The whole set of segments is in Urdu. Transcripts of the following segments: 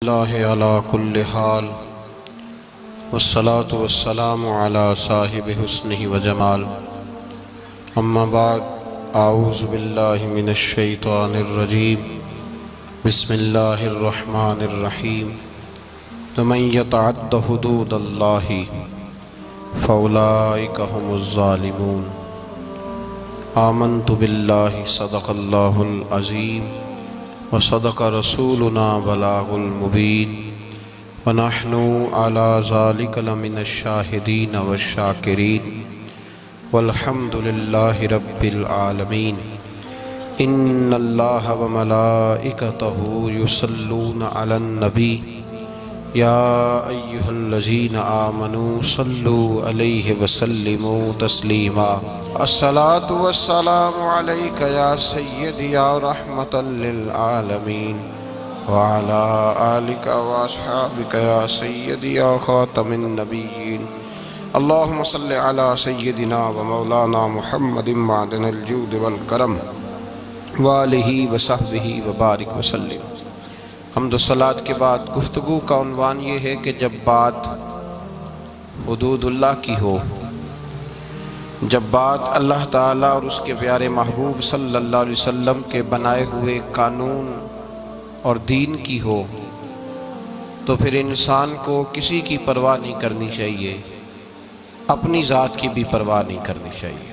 اللہ علی کل حال والصلاة والسلام علی صاحب حسنہ وجمال اما بعد اعوذ باللہ من الشیطان الرجیم بسم اللہ الرحمن الرحیم ومن یتعد حدود اللہ فاولئک هم الظالمون آمنت باللہ صدق اللہ العظیم وصدق رسولنا بلاغ المبین ونحن على ذلك لمن الشاہدین والشاکرین والحمد للہ رب العالمین ان اللہ وملائکتہ یصلون علی النبی یا ایہا الذین آمنوا صلوا علیہ وسلموا تسلیما الصلاة والسلام علیک یا سیدی یا رحمتا للعالمین وعلا آلک واصحابک یا سیدی یا خاتم النبیین اللہم صل علی سیدنا ومولانا محمد معدن الجود والکرم وآلہ وصحبہ وبارک وسلم۔ حمد و صلاۃ کے بعد گفتگو کا عنوان یہ ہے کہ جب بات حدود اللہ کی ہو، جب بات اللہ تعالیٰ اور اس کے پیارے محبوب صلی اللہ علیہ وسلم کے بنائے ہوئے قانون اور دین کی ہو، تو پھر انسان کو کسی کی پرواہ نہیں کرنی چاہیے، اپنی ذات کی بھی پرواہ نہیں کرنی چاہیے۔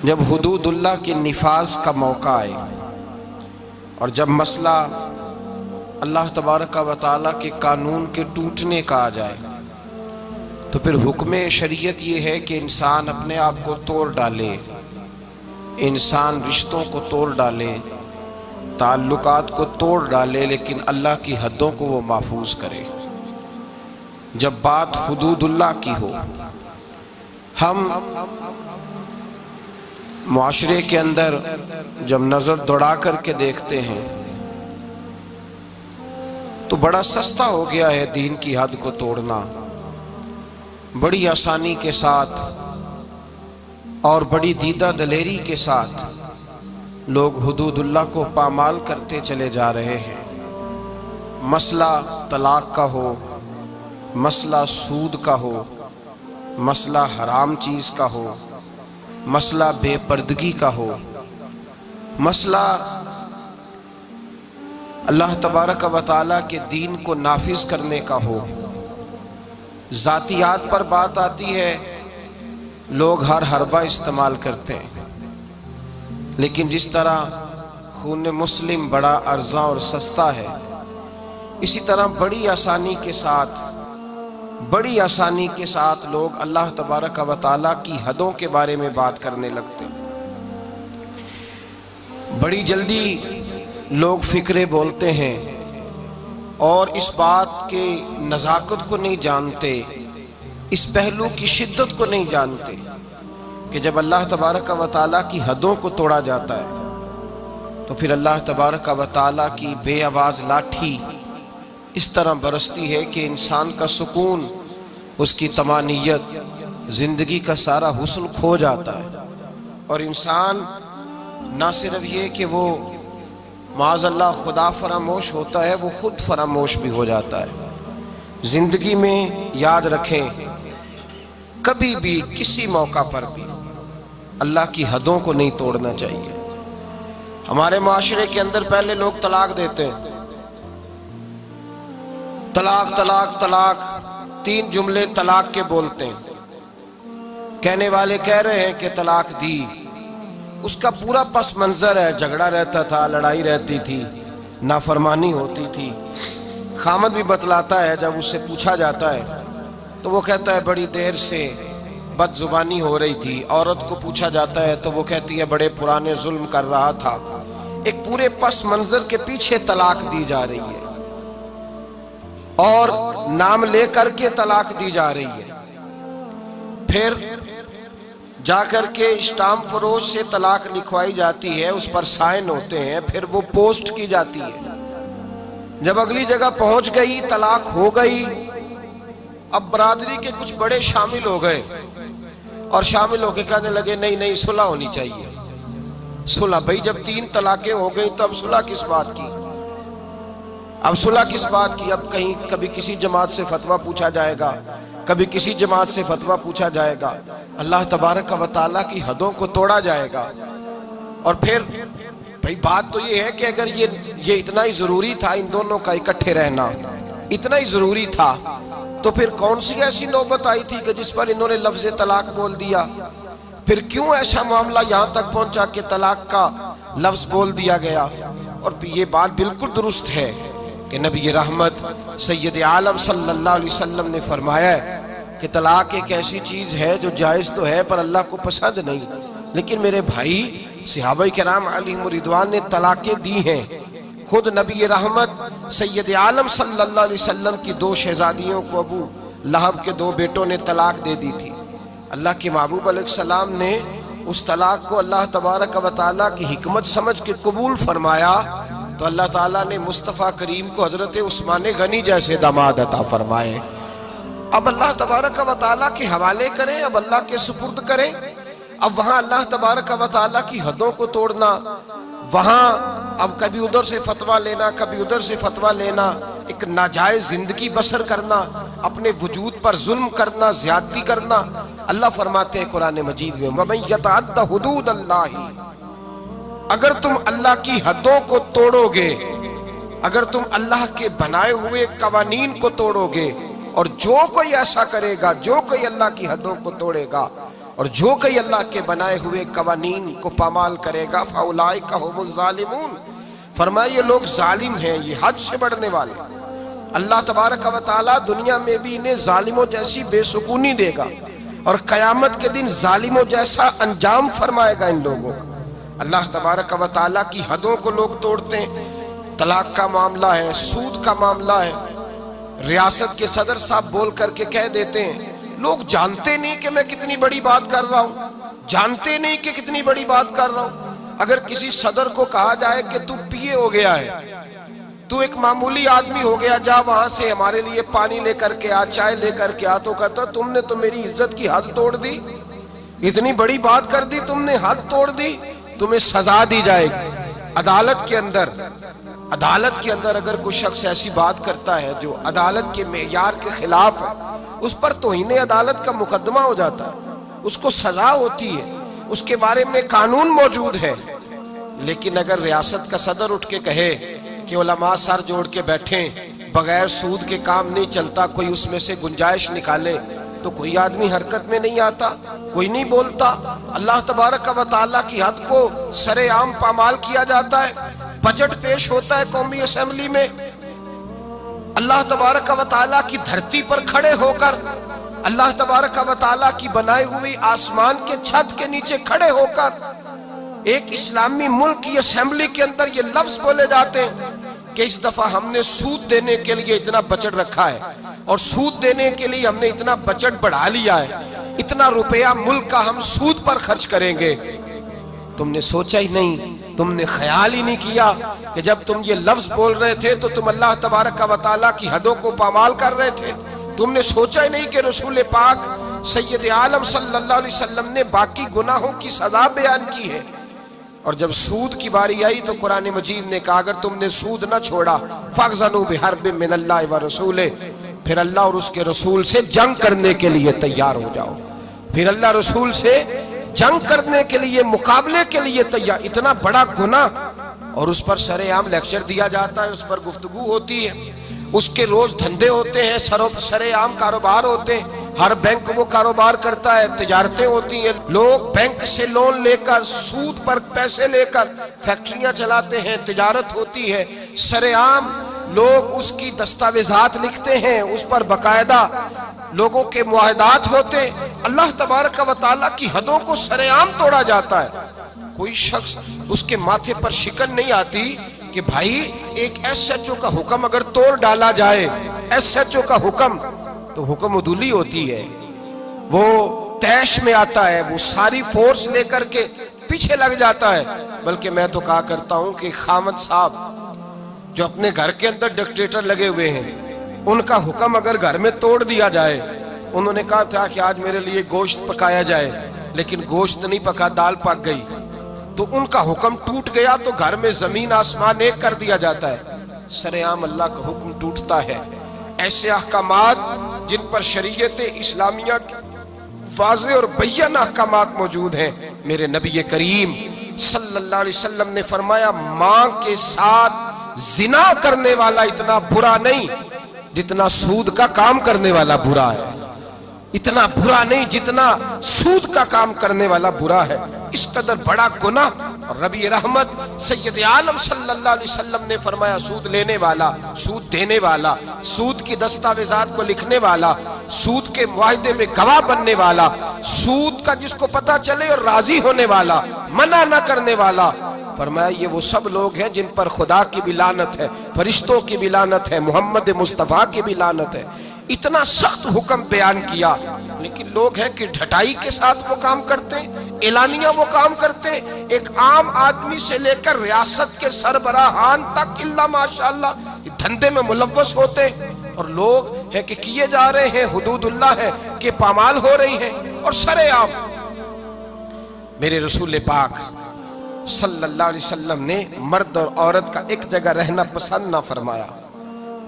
جب حدود اللہ کے نفاذ کا موقع آئے اور جب مسئلہ اللہ تبارک و تعالیٰ کے قانون کے ٹوٹنے کا آ جائے، تو پھر حکم شریعت یہ ہے کہ انسان اپنے آپ کو توڑ ڈالے، انسان رشتوں کو توڑ ڈالے، تعلقات کو توڑ ڈالے، لیکن اللہ کی حدوں کو وہ محفوظ کرے۔ جب بات حدود اللہ کی ہو، ہم معاشرے کے اندر جب نظر دوڑا کر کے دیکھتے ہیں تو بڑا سستا ہو گیا ہے دین کی حد کو توڑنا، بڑی آسانی کے ساتھ اور بڑی دیدہ دلیری کے ساتھ لوگ حدود اللہ کو پامال کرتے چلے جا رہے ہیں۔ مسئلہ طلاق کا ہو، مسئلہ سود کا ہو، مسئلہ حرام چیز کا ہو، مسئلہ بے پردگی کا ہو، مسئلہ اللہ تبارک و تعالیٰ کے دین کو نافذ کرنے کا ہو، ذاتیات پر بات آتی ہے، لوگ ہر حربہ استعمال کرتے ہیں، لیکن جس طرح خون مسلم بڑا ارزاں اور سستا ہے، اسی طرح بڑی آسانی کے ساتھ لوگ اللہ تبارک و تعالیٰ کی حدوں کے بارے میں بات کرنے لگتے ہیں۔ بڑی جلدی لوگ فکرے بولتے ہیں اور اس بات کے نزاکت کو نہیں جانتے، اس پہلو کی شدت کو نہیں جانتے کہ جب اللہ تبارک و تعالیٰ کی حدوں کو توڑا جاتا ہے تو پھر اللہ تبارک و تعالیٰ کی بے آواز لاٹھی اس طرح برستی ہے کہ انسان کا سکون، اس کی طمانینت، زندگی کا سارا حسن کھو جاتا ہے، اور انسان نہ صرف یہ کہ وہ معاذ اللہ خدا فراموش ہوتا ہے، وہ خود فراموش بھی ہو جاتا ہے۔ زندگی میں یاد رکھیں، کبھی بھی کسی موقع پر بھی اللہ کی حدوں کو نہیں توڑنا چاہیے۔ ہمارے معاشرے کے اندر پہلے لوگ طلاق دیتے ہیں، طلاق طلاق طلاق، 3 جملے طلاق کے بولتے ہیں، کہنے والے کہہ رہے ہیں کہ طلاق دی، اس کا پورا پس منظر ہے، جھگڑا رہتا تھا، لڑائی رہتی تھی، نافرمانی ہوتی تھی۔ خامد بھی بتلاتا ہے، جب اس سے پوچھا جاتا ہے تو وہ کہتا ہے بڑی دیر سے بد زبانی ہو رہی تھی۔ عورت کو پوچھا جاتا ہے تو وہ کہتی ہے بڑے پرانے ظلم کر رہا تھا۔ ایک پورے پس منظر کے پیچھے طلاق دی جا رہی ہے اور نام لے کر کے طلاق دی جا رہی ہے، پھر جا کر کے اسٹامپ فروش سے طلاق لکھوائی جاتی ہے، اس پر سائن ہوتے ہیں، پھر وہ پوسٹ کی جاتی ہے۔ جب اگلی جگہ پہنچ گئی، طلاق ہو گئی، اب برادری کے کچھ بڑے شامل ہو گئے اور شامل ہو کے کہنے لگے نہیں صلح ہونی چاہیے۔ صلح، بھئی جب 3 طلاقیں ہو گئی تو اب صلح کس بات کی؟ اب صلح کس بات کی؟ اب کہیں کبھی کسی جماعت سے فتویٰ پوچھا جائے گا، کبھی کسی جماعت سے فتویٰ پوچھا جائے گا، اللہ تبارک و تعالیٰ کی حدوں کو توڑا جائے گا۔ اور پھر بھئی بات تو یہ ہے کہ اگر یہ اتنا ہی ضروری تھا ان دونوں کا اکٹھے رہنا، اتنا ہی ضروری تھا، تو پھر کون سی ایسی نوبت آئی تھی کہ جس پر انہوں نے لفظ طلاق بول دیا؟ پھر کیوں ایسا معاملہ یہاں تک پہنچا کہ طلاق کا لفظ بول دیا گیا؟ اور یہ بات بالکل درست ہے کہ نبی رحمت سید عالم صلی اللہ علیہ وسلم نے فرمایا ہے کہ طلاق ایک ایسی چیز ہے جو جائز تو ہے پر اللہ کو پسند نہیں۔ لیکن میرے بھائی، صحابہ کرام علیہم رضوان نے طلاقیں دی ہیں۔ خود نبی رحمت سید عالم صلی اللہ علیہ وسلم کی 2 شہزادیوں کو ابو لہب کے 2 بیٹوں نے طلاق دے دی تھی۔ اللہ کے محبوب علیہ السلام نے اس طلاق کو اللہ تبارک و تعالیٰ کی حکمت سمجھ کے قبول فرمایا، تو اللہ تعالیٰ نے مصطفیٰ کریم کو حضرت عثمان غنی جیسے داماد عطا فرمائے۔ اب اللہ تبارک و تعالیٰ کے حوالے کریں، اب اللہ کے سپرد کریں۔ اب وہاں اللہ تبارک و تعالیٰ کی حدوں کو توڑنا، وہاں اب کبھی ادھر سے فتویٰ لینا، کبھی ادھر سے فتویٰ لینا، ایک ناجائز زندگی بسر کرنا، اپنے وجود پر ظلم کرنا، زیادتی کرنا۔ اللہ فرماتے ہیں قرآن مجید میں وَمَن يَتَعَدَّ حُدُودَ اللَّهِ، اگر تم اللہ کی حدوں کو توڑو گے، اگر تم اللہ کے بنائے ہوئے قوانین کو توڑو گے، اور جو کوئی ایسا کرے گا، جو کوئی اللہ کی حدوں کو توڑے گا اور جو کوئی اللہ کے بنائے ہوئے قوانین کو پامال کرے گا فَأُولَئِكَ هُمُ الظَّالِمُونَ، فرمایا یہ لوگ ظالم ہیں، یہ حد سے بڑھنے والے۔ اللہ تبارک و تعالیٰ دنیا میں بھی انہیں ظالموں جیسی بے سکونی دے گا، اور قیامت کے دن ظالموں جیسا انجام فرمائے گا ان لوگوں کا۔ اللہ تبارک و تعالیٰ کی حدوں کو لوگ توڑتے ہیں۔ طلاق کا معاملہ ہے، سود کا معاملہ ہے، ریاست کے صدر صاحب بول کر کے کہہ دیتے ہیں، لوگ جانتے نہیں کہ میں کتنی بڑی بات کر رہا ہوں، جانتے نہیں کہ کتنی بڑی بات کر رہا ہوں۔ اگر کسی صدر کو کہا جائے کہ تو پیے ہو گیا ہے، تو ایک معمولی آدمی ہو گیا، جا وہاں سے ہمارے لیے پانی لے کر کے آ، چائے لے کر کے آ، تو کہتا تم نے تو میری عزت کی حد توڑ دی، اتنی بڑی بات کر دی تم نے، حد توڑ دی، تمہیں سزا دی جائے گی۔ عدالت کے اندر اگر کوئی شخص ایسی بات کرتا ہے جو عدالت کے معیار کے خلاف ہے، اس پر توہین عدالت کا مقدمہ ہو جاتا ہے، اس کو سزا ہوتی ہے، اس کے بارے میں قانون موجود ہے۔ لیکن اگر ریاست کا صدر اٹھ کے کہے کہ علماء سر جوڑ کے بیٹھیں، بغیر سود کے کام نہیں چلتا، کوئی اس میں سے گنجائش نکالے، تو کوئی آدمی حرکت میں نہیں آتا، کوئی نہیں بولتا۔ اللہ تبارک و تعالیٰ کی حد کو سر عام پامال کیا جاتا ہے، بجٹ پیش ہوتا ہے قومی اسمبلی میں، اللہ تبارک و تعالیٰ کی دھرتی پر کھڑے ہو کر، اللہ تبارک و تعالیٰ کی بنائی ہوئی آسمان کے چھت کے نیچے کھڑے ہو کر ایک اسلامی ملک کی اسمبلی کے اندر یہ لفظ بولے جاتے ہیں کہ اس دفعہ ہم نے سود دینے کے لیے اتنا بجٹ رکھا ہے، اور سود دینے کے لیے ہم نے اتنا بجٹ بڑھا لیا ہے، اتنا روپیہ ملک کا ہم سود پر خرچ کریں گے۔ تم نے سوچا ہی نہیں، تم نے خیال ہی نہیں کیا کہ جب تم یہ لفظ بول رہے تھے تو تم اللہ تبارک و تعالیٰ کی حدوں کو پامال کر رہے تھے۔ تم نے سوچا ہی نہیں کہ رسول پاک سید عالم صلی اللہ علیہ وسلم نے باقی گناہوں کی سزا بیان کی ہے۔ اور جب سود کی باری آئی تو قرآن مجید نے کہا اگر تم نے سود نہ چھوڑا فَأْذَنُوا بِحَرْبٍ مِّنَ اللَّهِ وَرَسُولِهِ، پھر اللہ اور اس کے رسول سے جنگ کرنے کے لیے تیار ہو جاؤ، پھر اللہ رسول سے جنگ کرنے کے لیے، مقابلے کے لیے تیار۔ اتنا بڑا گناہ، اور اس پر سر عام لیکچر دیا جاتا ہے، اس پر گفتگو ہوتی ہے، اس کے روز دھندے ہوتے ہیں، سر عام کاروبار ہوتے ہیں، ہر بینک وہ کاروبار کرتا ہے، تجارتیں ہوتی ہیں، لوگ بینک سے لون لے کر، سود پر پیسے لے کر فیکٹریاں چلاتے ہیں، تجارت ہوتی ہے، سر عام لوگ اس کی دستاویزات لکھتے ہیں، اس پر باقاعدہ لوگوں کے معاہدات ہوتے۔ اللہ تبارک و تعالیٰ کی حدوں کو سر عام توڑا جاتا ہے۔ کوئی شخص اس کے ماتھے پر شکن نہیں آتی کہ بھائی ایک ایس ایچ او کا حکم اگر توڑ ڈالا جائے، ایس ایچ او کا حکم، تو حکم عدولی ہوتی ہے، وہ تیش میں آتا ہے، وہ ساری فورس لے کر کے پیچھے لگ جاتا ہے۔ بلکہ میں تو کہا کرتا ہوں کہ خامد صاحب جو اپنے گھر کے اندر ڈکٹیٹر لگے ہوئے ہیں، ان کا حکم اگر گھر میں توڑ دیا جائے، انہوں نے کہا تھا کہ آج میرے لیے گوشت پکایا جائے، لیکن گوشت نہیں پکا، دال پک گئی، تو ان کا حکم ٹوٹ گیا تو گھر میں زمین آسمان ایک کر دیا جاتا ہے۔ سرعام اللہ کا حکم ٹوٹتا ہے۔ ایسے احکامات جن پر شریعت اسلامیہ کے واضح اور بیان احکامات موجود ہیں، میرے نبی کریم صلی اللہ علیہ وسلم نے فرمایا ماں کے ساتھ زنا کرنے والا اتنا برا نہیں جتنا سود کا کام کرنے والا برا ہے، اتنا برا نہیں جتنا سود کا کام کرنے والا برا ہے۔ اس قدر بڑا گناہ۔ اور نبی رحمت سید عالم صلی اللہ علیہ وسلم نے فرمایا سود لینے والا، سود دینے والا، سود کی دستاویزات کو لکھنے والا، سود کے معاہدے میں گواہ بننے والا، سود کا جس کو پتہ چلے اور راضی ہونے والا، منع نہ کرنے والا، فرمایا یہ وہ سب لوگ ہیں جن پر خدا کی بھی لعنت ہے، فرشتوں کی بھی لعنت ہے، محمد مصطفیٰ کی بھی لعنت ہے۔ اتنا سخت حکم بیان کیا، لیکن لوگ ہیں کہ ڈھٹائی کے ساتھ وہ کام کرتے ہیں، اعلانیہ وہ کام کرتے ہیں۔ ایک عام آدمی سے لے کر ریاست کے سربراہان تک اللہ ماشاءاللہ دھندے میں ملوث ہوتے ہیں، اور لوگ ہیں کہ کیے جا رہے ہیں، حدود اللہ ہے کہ پامال ہو رہی ہیں، اور سرعام۔ میرے رسول پاک صلی اللہ علیہ وسلم نے مرد اور عورت کا ایک جگہ رہنا پسند نہ فرمایا۔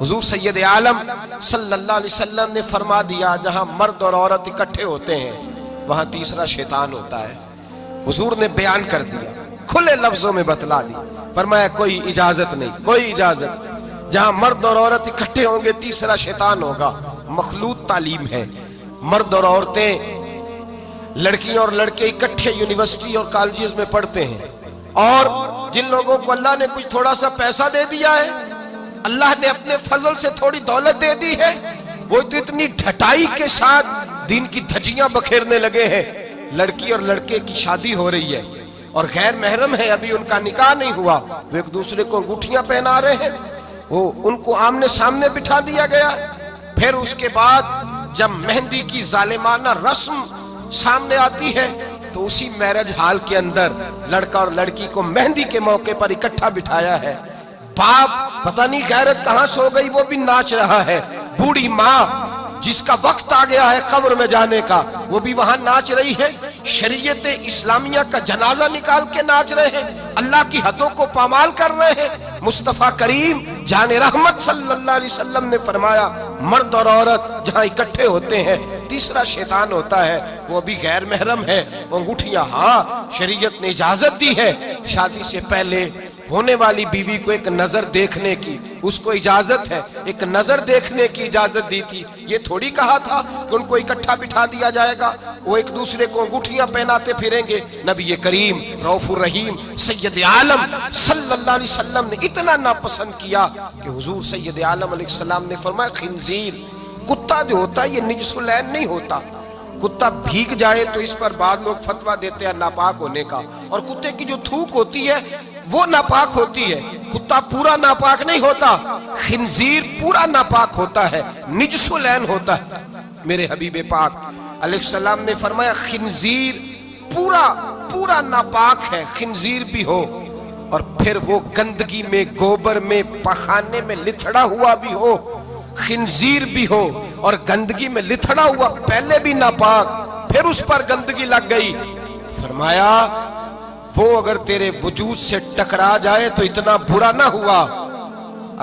حضور سید عالم صلی اللہ علیہ وسلم نے فرما دیا جہاں مرد اور عورت اکٹھے ہوتے ہیں وہاں تیسرا شیطان ہوتا ہے۔ حضور نے بیان کر دیا، کھلے لفظوں میں بتلا دی، فرمایا کوئی اجازت نہیں، کوئی اجازت، جہاں مرد اور عورت اکٹھے ہوں گے تیسرا شیطان ہوگا۔ مخلوط تعلیم ہے، مرد اور عورتیں، لڑکیاں اور لڑکے اکٹھے یونیورسٹی اور کالجز میں پڑھتے ہیں، اور جن لوگوں کو اللہ نے کچھ تھوڑا سا پیسہ دے دیا ہے، اللہ نے اپنے فضل سے تھوڑی دولت دے دی ہے، وہ اتنی ڈھٹائی کے ساتھ دین کی دھجیاں بکھیرنے لگے ہیں۔ لڑکی اور لڑکے کی شادی ہو رہی ہے اور غیر محرم ہے، ابھی ان کا نکاح نہیں ہوا، وہ ایک دوسرے کو انگوٹھیاں پہنا رہے ہیں، وہ ان کو آمنے سامنے بٹھا دیا گیا۔ پھر اس کے بعد جب مہندی کی ظالمانہ رسم سامنے آتی ہے تو اسی میرج ہال کے اندر لڑکا اور لڑکی کو مہندی کے موقع پر اکٹھا بٹھایا ہے۔ باپ پتہ نہیں غیرت کہاں سو گئی، وہ بھی ناچ رہا ہے۔ بوڑھی ماں جس کا وقت آ گیا ہے قبر میں جانے کا، وہ بھی وہاں ناچ رہی ہے۔ شریعت اسلامیہ کا جنازہ نکال کے ناچ رہے ہیں، اللہ کی حدوں کو پامال کر رہے ہیں۔ مصطفیٰ کریم جان رحمت صلی اللہ علیہ وسلم نے فرمایا مرد اور عورت جہاں اکٹھے ہوتے ہیں تیسرا شیطان ہوتا ہے، وہ بھی غیر محرم ہے۔ وہ انگوٹھیاں، ہاں شریعت نے اجازت دی ہے شادی سے پہلے ہونے والی بیوی کو ایک نظر دیکھنے کی، اس کو اجازت ہے، ایک نظر دیکھنے کی اجازت دی تھی۔ یہ تھوڑی کہا تھا کہ ان کو اکٹھا بٹھا دیا جائے گا، وہ ایک دوسرے کو انگوٹھیاں پہناتے پھریں گے۔ نبی کریم رؤوف الرحیم سید عالم صلی اللہ علیہ وسلم نے اتنا ناپسند کیا کہ حضور سید عالم علیہ السلام نے فرمایا خنزیر، کتا جو ہوتا ہے یہ نجس العین نہیں ہوتا۔ کتا بھیگ جائے تو اس پر بعض لوگ فتویٰ دیتے ہیں ناپاک ہونے کا، اور کتے کی جو تھوک ہوتی ہے وہ ناپاک ہوتی ہے۔ کتا پورا ناپاک نہیں ہوتا، خنزیر پورا ناپاک ہوتا ہے، نجس العین ہوتا ہے۔ میرے حبیب پاک علیہ السلام نے فرمایا خنزیر پورا ناپاک ہے، خنزیر بھی ہو اور پھر وہ گندگی میں، گوبر میں، پخانے میں لتھڑا ہوا بھی ہو، خنزیر بھی ہو اور گندگی میں لتھڑا ہوا، پہلے بھی ناپاک پھر اس پر گندگی لگ گئی۔ فرمایا وہ اگر تیرے وجود سے ٹکرا جائے تو اتنا برا نہ ہوا،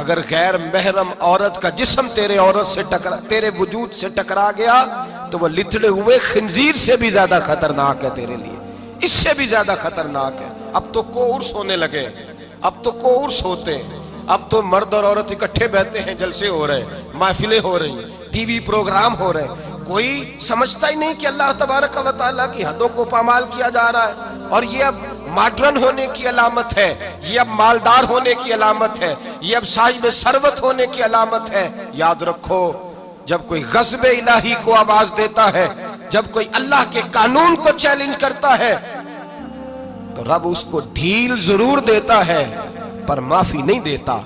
اگر غیر محرم عورت کا جسم تیرے وجود سے ٹکرا گیا تو وہ لتھڑے ہوئے خنزیر سے بھی زیادہ خطرناک ہے تیرے لیے، اس سے بھی زیادہ خطرناک ہے۔ اب تو کورس ہونے لگے، اب تو کورس ہوتے ہیں، اب تو مرد اور عورت اکٹھے بیٹھتے ہیں، جلسے ہو رہے ہیں، محفلیں ہو رہی ہیں، ٹی وی پروگرام ہو رہے ہیں۔ کوئی سمجھتا ہی نہیں کہ اللہ تبارک و تعالیٰ کی حدوں کو پامال کیا جا رہا ہے، اور یہ اب ماڈرن ہونے کی علامت ہے، یہ اب مالدار ہونے کی علامت ہے، یہ اب صاحب ثروت ہونے کی علامت ہے۔ یاد رکھو جب کوئی غضب الہی کو آواز دیتا ہے، جب کوئی اللہ کے قانون کو چیلنج کرتا ہے تو رب اس کو ڈھیل ضرور دیتا ہے پر معافی نہیں دیتا،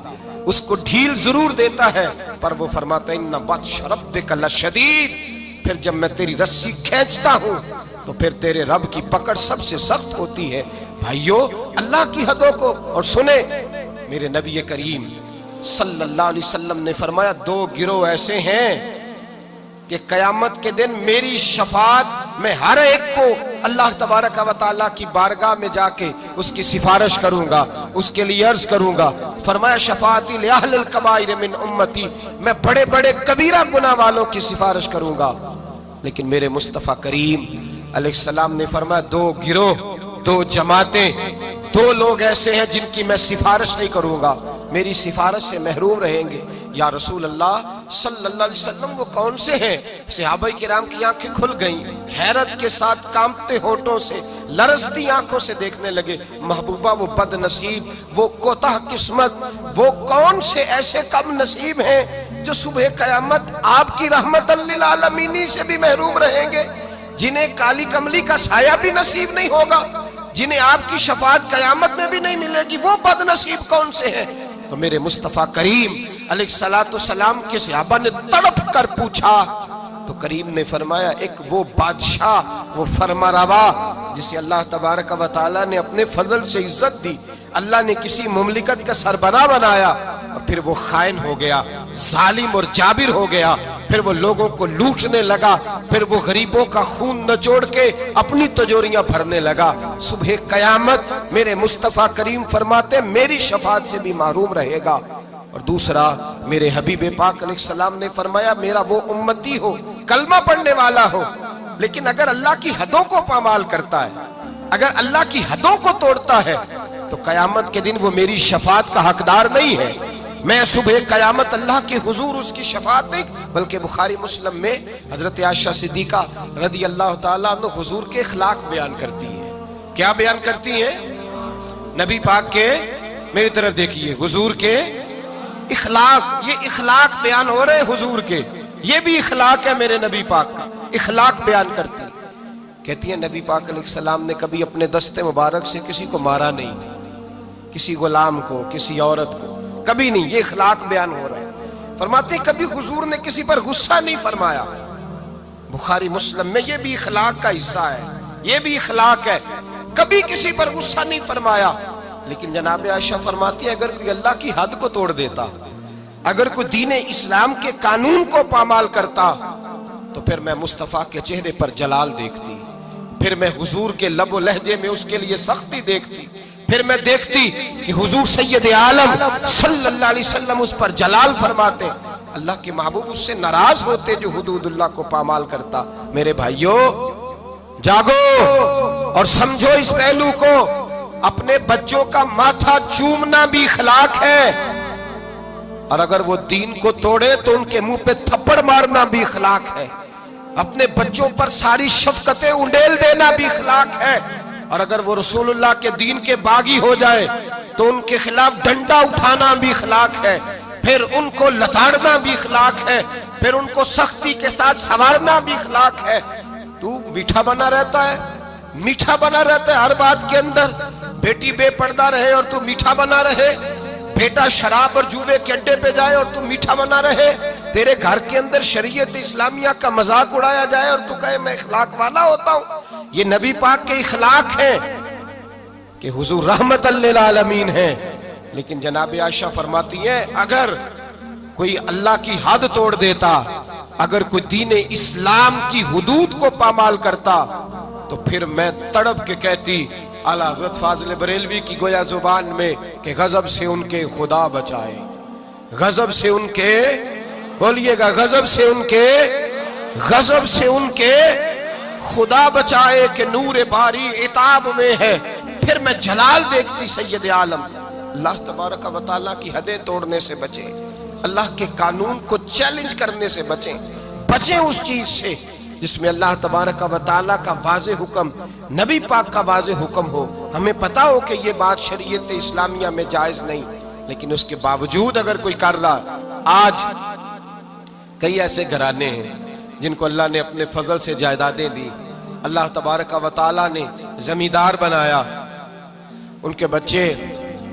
اس کو ڈھیل ضرور دیتا ہے پر وہ فرماتا ہے ان بطش ربک لشدید، پھر جب میں تیری رسی کھینچتا ہوں تو پھر تیرے رب کی پکڑ سب سے سخت ہوتی ہے۔ بھائیو اللہ کی حدوں کو، اور سنیں میرے نبی کریم صلی اللہ علیہ وسلم نے فرمایا دو گروہ ایسے ہیں کہ قیامت کے دن میری شفاعت میں ہر ایک کو اللہ تبارک و تعالیٰ کی بارگاہ میں جا کے اس کی سفارش کروں گا، اس کے لیے عرض کروں گا۔ فرمایا شفاعتی لأہل الکبائر من امتی، میں بڑے بڑے کبیرہ گناہ والوں کی سفارش کروں گا۔ لیکن میرے مصطفیٰ کریم علیہ السلام نے فرمایا دو گروہ، دو جماعتیں، دو لوگ ایسے ہیں جن کی میں سفارش نہیں کروں گا، میری سفارش سے محروم رہیں گے۔ یا رسول اللہ صلی اللہ علیہ وسلم وہ کون سے ہیں؟ صحابہ کرام کی آنکھیں کھل گئیں، حیرت کے ساتھ کانپتے ہونٹوں سے، لرزتی آنکھوں سے دیکھنے لگے۔ محبوبہ وہ بد نصیب، وہ کوتاہ قسمت، وہ کون سے ایسے کم نصیب ہیں جو صبح قیامت آپ کی رحمت للعالمین سے بھی محروم رہیں گے، جنہیں کالی کملی کا سایہ بھی نصیب نہیں ہوگا، جنہیں آپ کی شفاعت قیامت میں بھی نہیں ملے گی، وہ بد نصیب کون سے ہیں؟ تو میرے مصطفیٰ کریم علیہ السلام کے صحابہ نے تڑپ کر پوچھا تو کریم نے فرمایا ایک وہ بادشاہ، وہ فرمانروا جسے اللہ تبارک و تعالیٰ نے اپنے فضل سے عزت دی، اللہ نے کسی مملکت کا سربراہ بنایا اور پھر وہ خائن ہو گیا، ظالم اور جابر ہو گیا، پھر وہ لوگوں کو لوٹنے لگا، پھر وہ غریبوں کا خون نچوڑ کے اپنی تجوریاں بھرنے لگا۔ صبح قیامت میرے مصطفیٰ کریم فرماتے میری شفاعت سے بھی محروم رہے گا۔ اور دوسرا میرے حبیب پاک علیہ السلام نے فرمایا میرا وہ امتی ہو، کلمہ پڑھنے والا ہو، لیکن اگر اللہ کی حدوں کو پامال کرتا ہے، اگر اللہ کی حدوں کو توڑتا ہے تو قیامت کے دن وہ میری شفاعت کا حقدار نہیں ہے۔ میں صبح قیامت اللہ کے حضور اس کی شفاعت نہیں، بلکہ بخاری مسلم میں حضرت عائشہ صدیقہ رضی اللہ تعالیٰ عنہ حضور کے اخلاق بیان کرتی ہیں۔ کیا بیان کرتی ہیں؟ نبی پاک کے، میری طرف دیکھیے، حضور کے اخلاق، یہ اخلاق بیان ہو رہے حضور کے، یہ بھی اخلاق ہے میرے نبی پاک کا، اخلاق بیان کرتی ہیں۔ کہتی ہیں نبی پاک علیہ السلام نے کبھی اپنے دست مبارک سے کسی کو مارا نہیں، کسی غلام کو، کسی عورت کو، کبھی نہیں، یہ اخلاق بیان ہو رہا ہے۔ فرماتے ہیں کبھی حضور نے کسی پر غصہ نہیں فرمایا۔ بخاری مسلم میں یہ بھی اخلاق کا حصہ ہے، یہ بھی اخلاق ہے، کبھی کسی پر غصہ نہیں فرمایا۔ لیکن جناب عائشہ فرماتی ہے اگر کوئی اللہ کی حد کو توڑ دیتا، اگر کوئی دین اسلام کے قانون کو پامال کرتا تو پھر میں مصطفیٰ کے چہرے پر جلال دیکھتی، پھر میں حضور کے لب و لہجے میں اس کے لیے سختی دیکھتی، پھر میں دیکھتی کہ حضور سید عالم صلی اللہ علیہ وسلم اس پر جلال فرماتے، اللہ کے محبوب اس سے ناراض ہوتے جو حدود اللہ کو پامال کرتا۔ میرے بھائیوں جاگو اور سمجھو اس پہلو کو، اپنے بچوں کا ماتھا چومنا بھی اخلاق ہے، اور اگر وہ دین کو توڑے تو ان کے منہ پہ تھپڑ مارنا بھی اخلاق ہے، اپنے بچوں پر ساری شفقتیں انڈیل دینا بھی اخلاق ہے، اور اگر وہ رسول اللہ کے دین کے باغی ہو جائے تو ان کے خلاف ڈنڈا اٹھانا بھی اخلاق ہے، پھر ان کو لتاڑنا بھی اخلاق ہے، پھر ان کو سختی کے ساتھ سنوارنا بھی اخلاق ہے۔ تو میٹھا بنا رہتا ہے، میٹھا بنا رہتا ہے ہر بات کے اندر، بیٹی بے پردہ رہے اور تو میٹھا بنا رہے، بیٹا شراب اور جوے کے اڈے پہ جائے اور تو میٹھا بنا رہے، تیرے گھر کے اندر شریعت اسلامیہ کا مذاق اڑایا جائے اور تو کہے میں اخلاق والا ہوتا ہوں۔ یہ نبی پاک کے اخلاق ہیں کہ حضور رحمت للعالمین ہیں۔ لیکن جناب عائشہ فرماتی ہیں اگر کوئی اللہ کی حد توڑ دیتا، اگر کوئی دین اسلام کی حدود کو پامال کرتا تو پھر میں تڑپ کے کہتی اعلیٰ حضرت فاضل بریلوی کی گویا زبان میں کہ غضب سے ان کے خدا بچائے، غضب سے ان کے، بولیے گا، غضب سے ان کے، غضب سے ان کے خدا بچائے کہ نور باری عتاب میں ہے۔ پھر میں جلال دیکھتی سید عالم۔ اللہ تبارک و تعالیٰ کی حدیں توڑنے سے بچیں، اللہ کے قانون کو چیلنج کرنے سے بچیں، بچیں اس چیز سے جس میں اللہ تبارک و تعالیٰ کا واضح حکم، نبی پاک کا واضح حکم ہو، ہمیں پتا ہو کہ یہ بات شریعت اسلامیہ میں جائز نہیں، لیکن اس کے باوجود اگر کوئی کر رہا۔ آج کئی ایسے گھرانے ہیں جن کو اللہ نے اپنے فضل سے جائیدادیں دی، اللہ تبارک و تعالیٰ نے زمیندار بنایا، ان کے بچے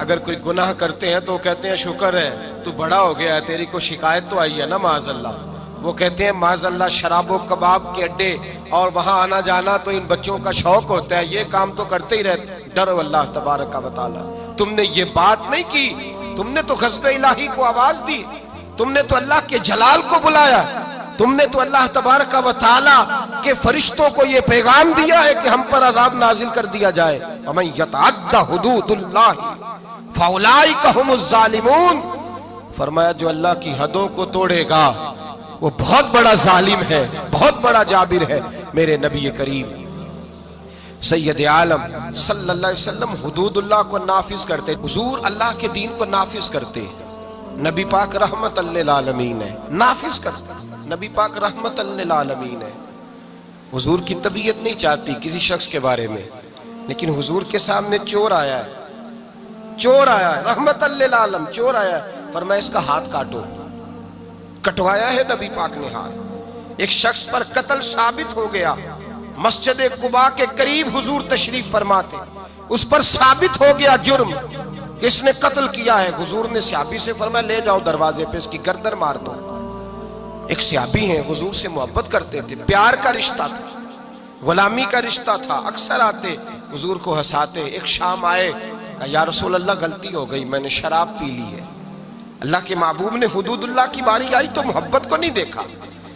اگر کوئی گناہ کرتے ہیں تو وہ کہتے ہیں شکر ہے تو بڑا ہو گیا ہے، تیری کو شکایت تو آئی ہے نا معاذ اللہ۔ وہ کہتے ہیں معاذ اللہ شراب و کباب کے اڈے اور وہاں آنا جانا تو ان بچوں کا شوق ہوتا ہے، یہ کام تو کرتے ہی رہتے۔ ڈرو اللہ تبارک و تعالیٰ، تم نے یہ بات نہیں کی، تم نے تو غضب الہی کو آواز دی، تم نے تو اللہ کے جلال کو بلایا، تم نے تو اللہ تبارک و تعالیٰ کے فرشتوں کو یہ پیغام دیا ہے کہ ہم پر عذاب نازل کر دیا جائے، وَمَن يَتَعَدَّ حُدُودَ اللَّهِ فَأُولَٰئِكَ هُمُ الظَّالِمُونَ۔ فرمایا جو اللہ کی حدوں کو توڑے گا وہ بہت بڑا ظالم ہے، بہت بڑا جابر ہے۔ میرے نبی کریم سید عالم صلی اللہ علیہ وسلم حدود اللہ کو نافذ کرتے، حضور اللہ کے دین کو نافذ کرتے۔ نبی پاک رحمت للعالمین ہے، نافذ کرتے۔ نبی پاک رحمت للعالمین ہے۔ حضور کی طبیعت نہیں چاہتی کسی شخص کے بارے میں، لیکن حضور کے سامنے چور آیا ہے، چور آیا ہے، رحمت للعالم چور آیا ہے، فرمایا اس کا ہاتھ کاٹو۔ کٹوایا ہے نبی پاک نے ہاتھ۔ ایک شخص پر قتل ثابت ہو گیا، مسجد قباء کے قریب حضور تشریف فرماتے، اس پر ثابت ہو گیا جرم کہ اس نے قتل کیا ہے۔ حضور نے صحابی سے فرمایا لے جاؤ دروازے پہ اس کی گردن مار دو۔ ایک صحابی ہیں، حضور سے محبت کرتے تھے، پیار کا رشتہ تھا، غلامی کا رشتہ تھا، اکثر آتے حضور کو ہنساتے۔ ایک شام آئے، کہا یا رسول اللہ غلطی ہو گئی، میں نے شراب پی لی ہے۔ اللہ کے محبوب نے حدود اللہ کی باری آئی تو محبت کو نہیں دیکھا،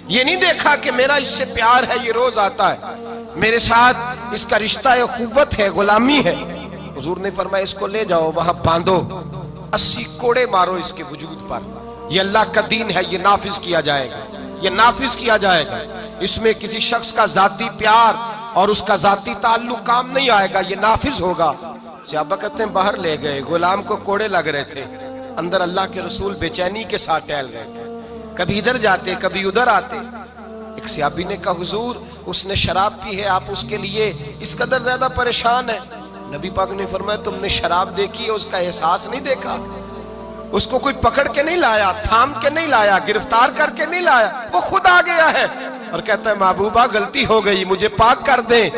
یہ نہیں دیکھا کہ میرا اس سے پیار ہے، یہ روز آتا ہے میرے ساتھ، اس کا رشتہ اخوت ہے، غلامی ہے۔ حضور نے فرمایا اس کو لے جاؤ وہاں باندھو، 80 کوڑے مارو اس کے وجود پر، یہ اللہ کا دین ہے، یہ نافذ کیا جائے گا، یہ نافذ کیا جائے گا۔ اس میں کسی شخص کا ذاتی پیار اور اس کا ذاتی تعلق کام نہیں آئے گا، یہ نافذ ہوگا۔ صحابہ کہتے ہیں باہر لے گئے، غلام کو کوڑے لگ رہے تھے، اندر اللہ کے رسول بے چینی کے ساتھ ٹہل رہے تھے، کبھی ادھر جاتے کبھی ادھر آتے۔ ایک صحابی نے کہا حضور اس نے شراب پی ہے، آپ اس کے لیے اس قدر زیادہ پریشان ہے۔ نبی پاک نے فرمایا تم نے شراب دیکھی ہے، اس کا احساس نہیں دیکھا؟ اس کو کوئی پکڑ کے نہیں لایا، تھام کے نہیں لایا، گرفتار کر کے نہیں لایا، وہ خود آ گیا ہے اور کہتا ہے محبوبہ غلطی ہو گئی، مجھے پاک کر دیں۔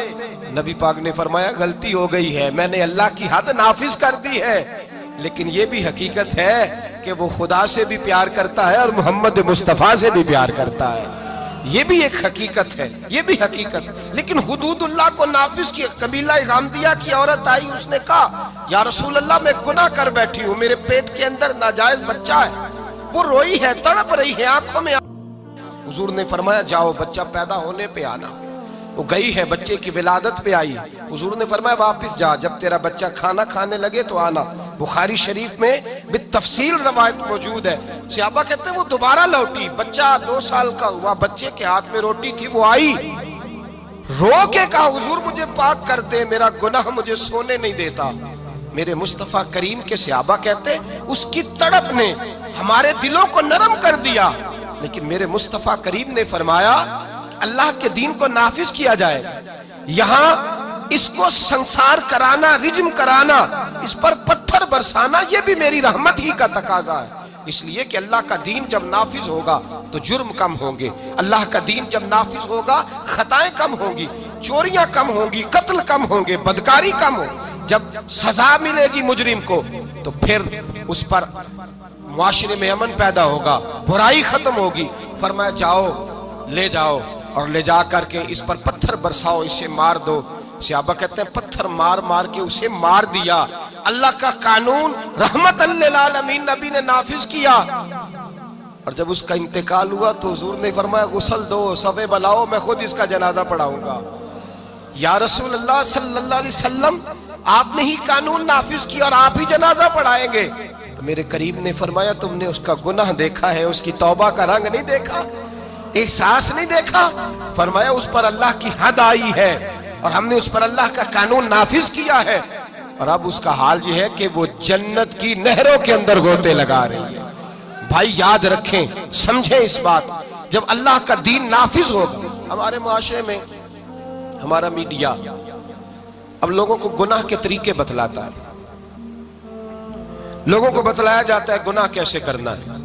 نبی پاک نے فرمایا غلطی ہو گئی ہے، میں نے اللہ کی حد نافذ کر دی ہے، لیکن یہ بھی حقیقت ہے کہ وہ خدا سے بھی پیار کرتا ہے اور محمد مصطفیٰ سے بھی پیار کرتا ہے، یہ بھی ایک حقیقت ہے، یہ بھی حقیقت۔ لیکن حدود اللہ کو نافذ کیا۔ قبیلہ غامدیہ کی عورت آئی، اس نے کہا یا رسول اللہ میں گناہ کر بیٹھی ہوں، میرے پیٹ کے اندر ناجائز بچہ ہے، وہ روئی ہے، تڑپ رہی ہے، آنکھوں میں حضور نے فرمایا جاؤ بچہ پیدا ہونے پہ آنا۔ وہ گئی ہے، بچے کی ولادت پہ آئی، حضور نے فرمایا واپس جا، جب تیرا بچہ کھانا کھانے لگے تو آنا۔ بخاری شریف میں بالتفصیل روایت موجود ہے۔ صحابہ کہتے ہیں وہ دوبارہ لوٹی، بچہ 2 سال کا ہوا، بچے کے ہاتھ میں روٹی تھی، وہ آئی رو کے کہا حضور مجھے پاک کر دے، میرا گناہ مجھے سونے نہیں دیتا۔ میرے مصطفیٰ کریم کے صحابہ کہتے ہیں اس کی تڑپ نے ہمارے دلوں کو نرم کر دیا، لیکن میرے مصطفیٰ کریم نے فرمایا اللہ کے دین کو نافذ کیا جائے، یہاں اس کو سنسار کرانا، رجم کرانا، اس پر پتھر برسانا، یہ بھی میری رحمت ہی کا تقاضا ہے۔ اس لیے کہ اللہ کا دین جب نافذ ہوگا تو جرم کم ہوں گے، اللہ کا دین جب نافذ ہوگا خطائیں کم ہوں گی، چوریاں کم ہوں گی، قتل کم ہوں گے، بدکاری کم ہو۔ جب سزا ملے گی مجرم کو تو پھر اس پر معاشرے میں امن پیدا ہوگا، برائی ختم ہوگی۔ فرمایا جاؤ لے جاؤ اور لے جا کر کے اس پر پتھر برساؤ، اسے مار دو۔ صحابہ کہتے ہیں پتھر مار مار کے اسے مار دیا۔ اللہ کا قانون رحمت للعالمین نبی نے نافذ کیا، اور جب اس کا انتقال ہوا تو حضور نے فرمایا غسل دو، صفے بلاؤ، میں خود اس کا جنازہ پڑھاؤں گا۔ یا رسول اللہ صلی اللہ علیہ وسلم آپ نے ہی قانون نافذ کیا اور آپ ہی جنازہ پڑھائیں گے؟ تو میرے قریب نے فرمایا تم نے اس کا گناہ دیکھا ہے، اس کی توبہ کا رنگ نہیں دیکھا، احساس نہیں دیکھا؟ فرمایا اس پر اللہ کی حد آئی ہے اور ہم نے اس پر اللہ کا قانون نافذ کیا ہے، اور اب اس کا حال یہ ہے کہ وہ جنت کی نہروں کے اندر غوطے لگا رہی ہے۔ بھائی یاد رکھیں، سمجھیں اس بات، جب اللہ کا دین نافذ ہوگا۔ ہمارے معاشرے میں ہمارا میڈیا اب لوگوں کو گناہ کے طریقے بتلاتا ہے، لوگوں کو بتلایا جاتا ہے گناہ کیسے کرنا ہے۔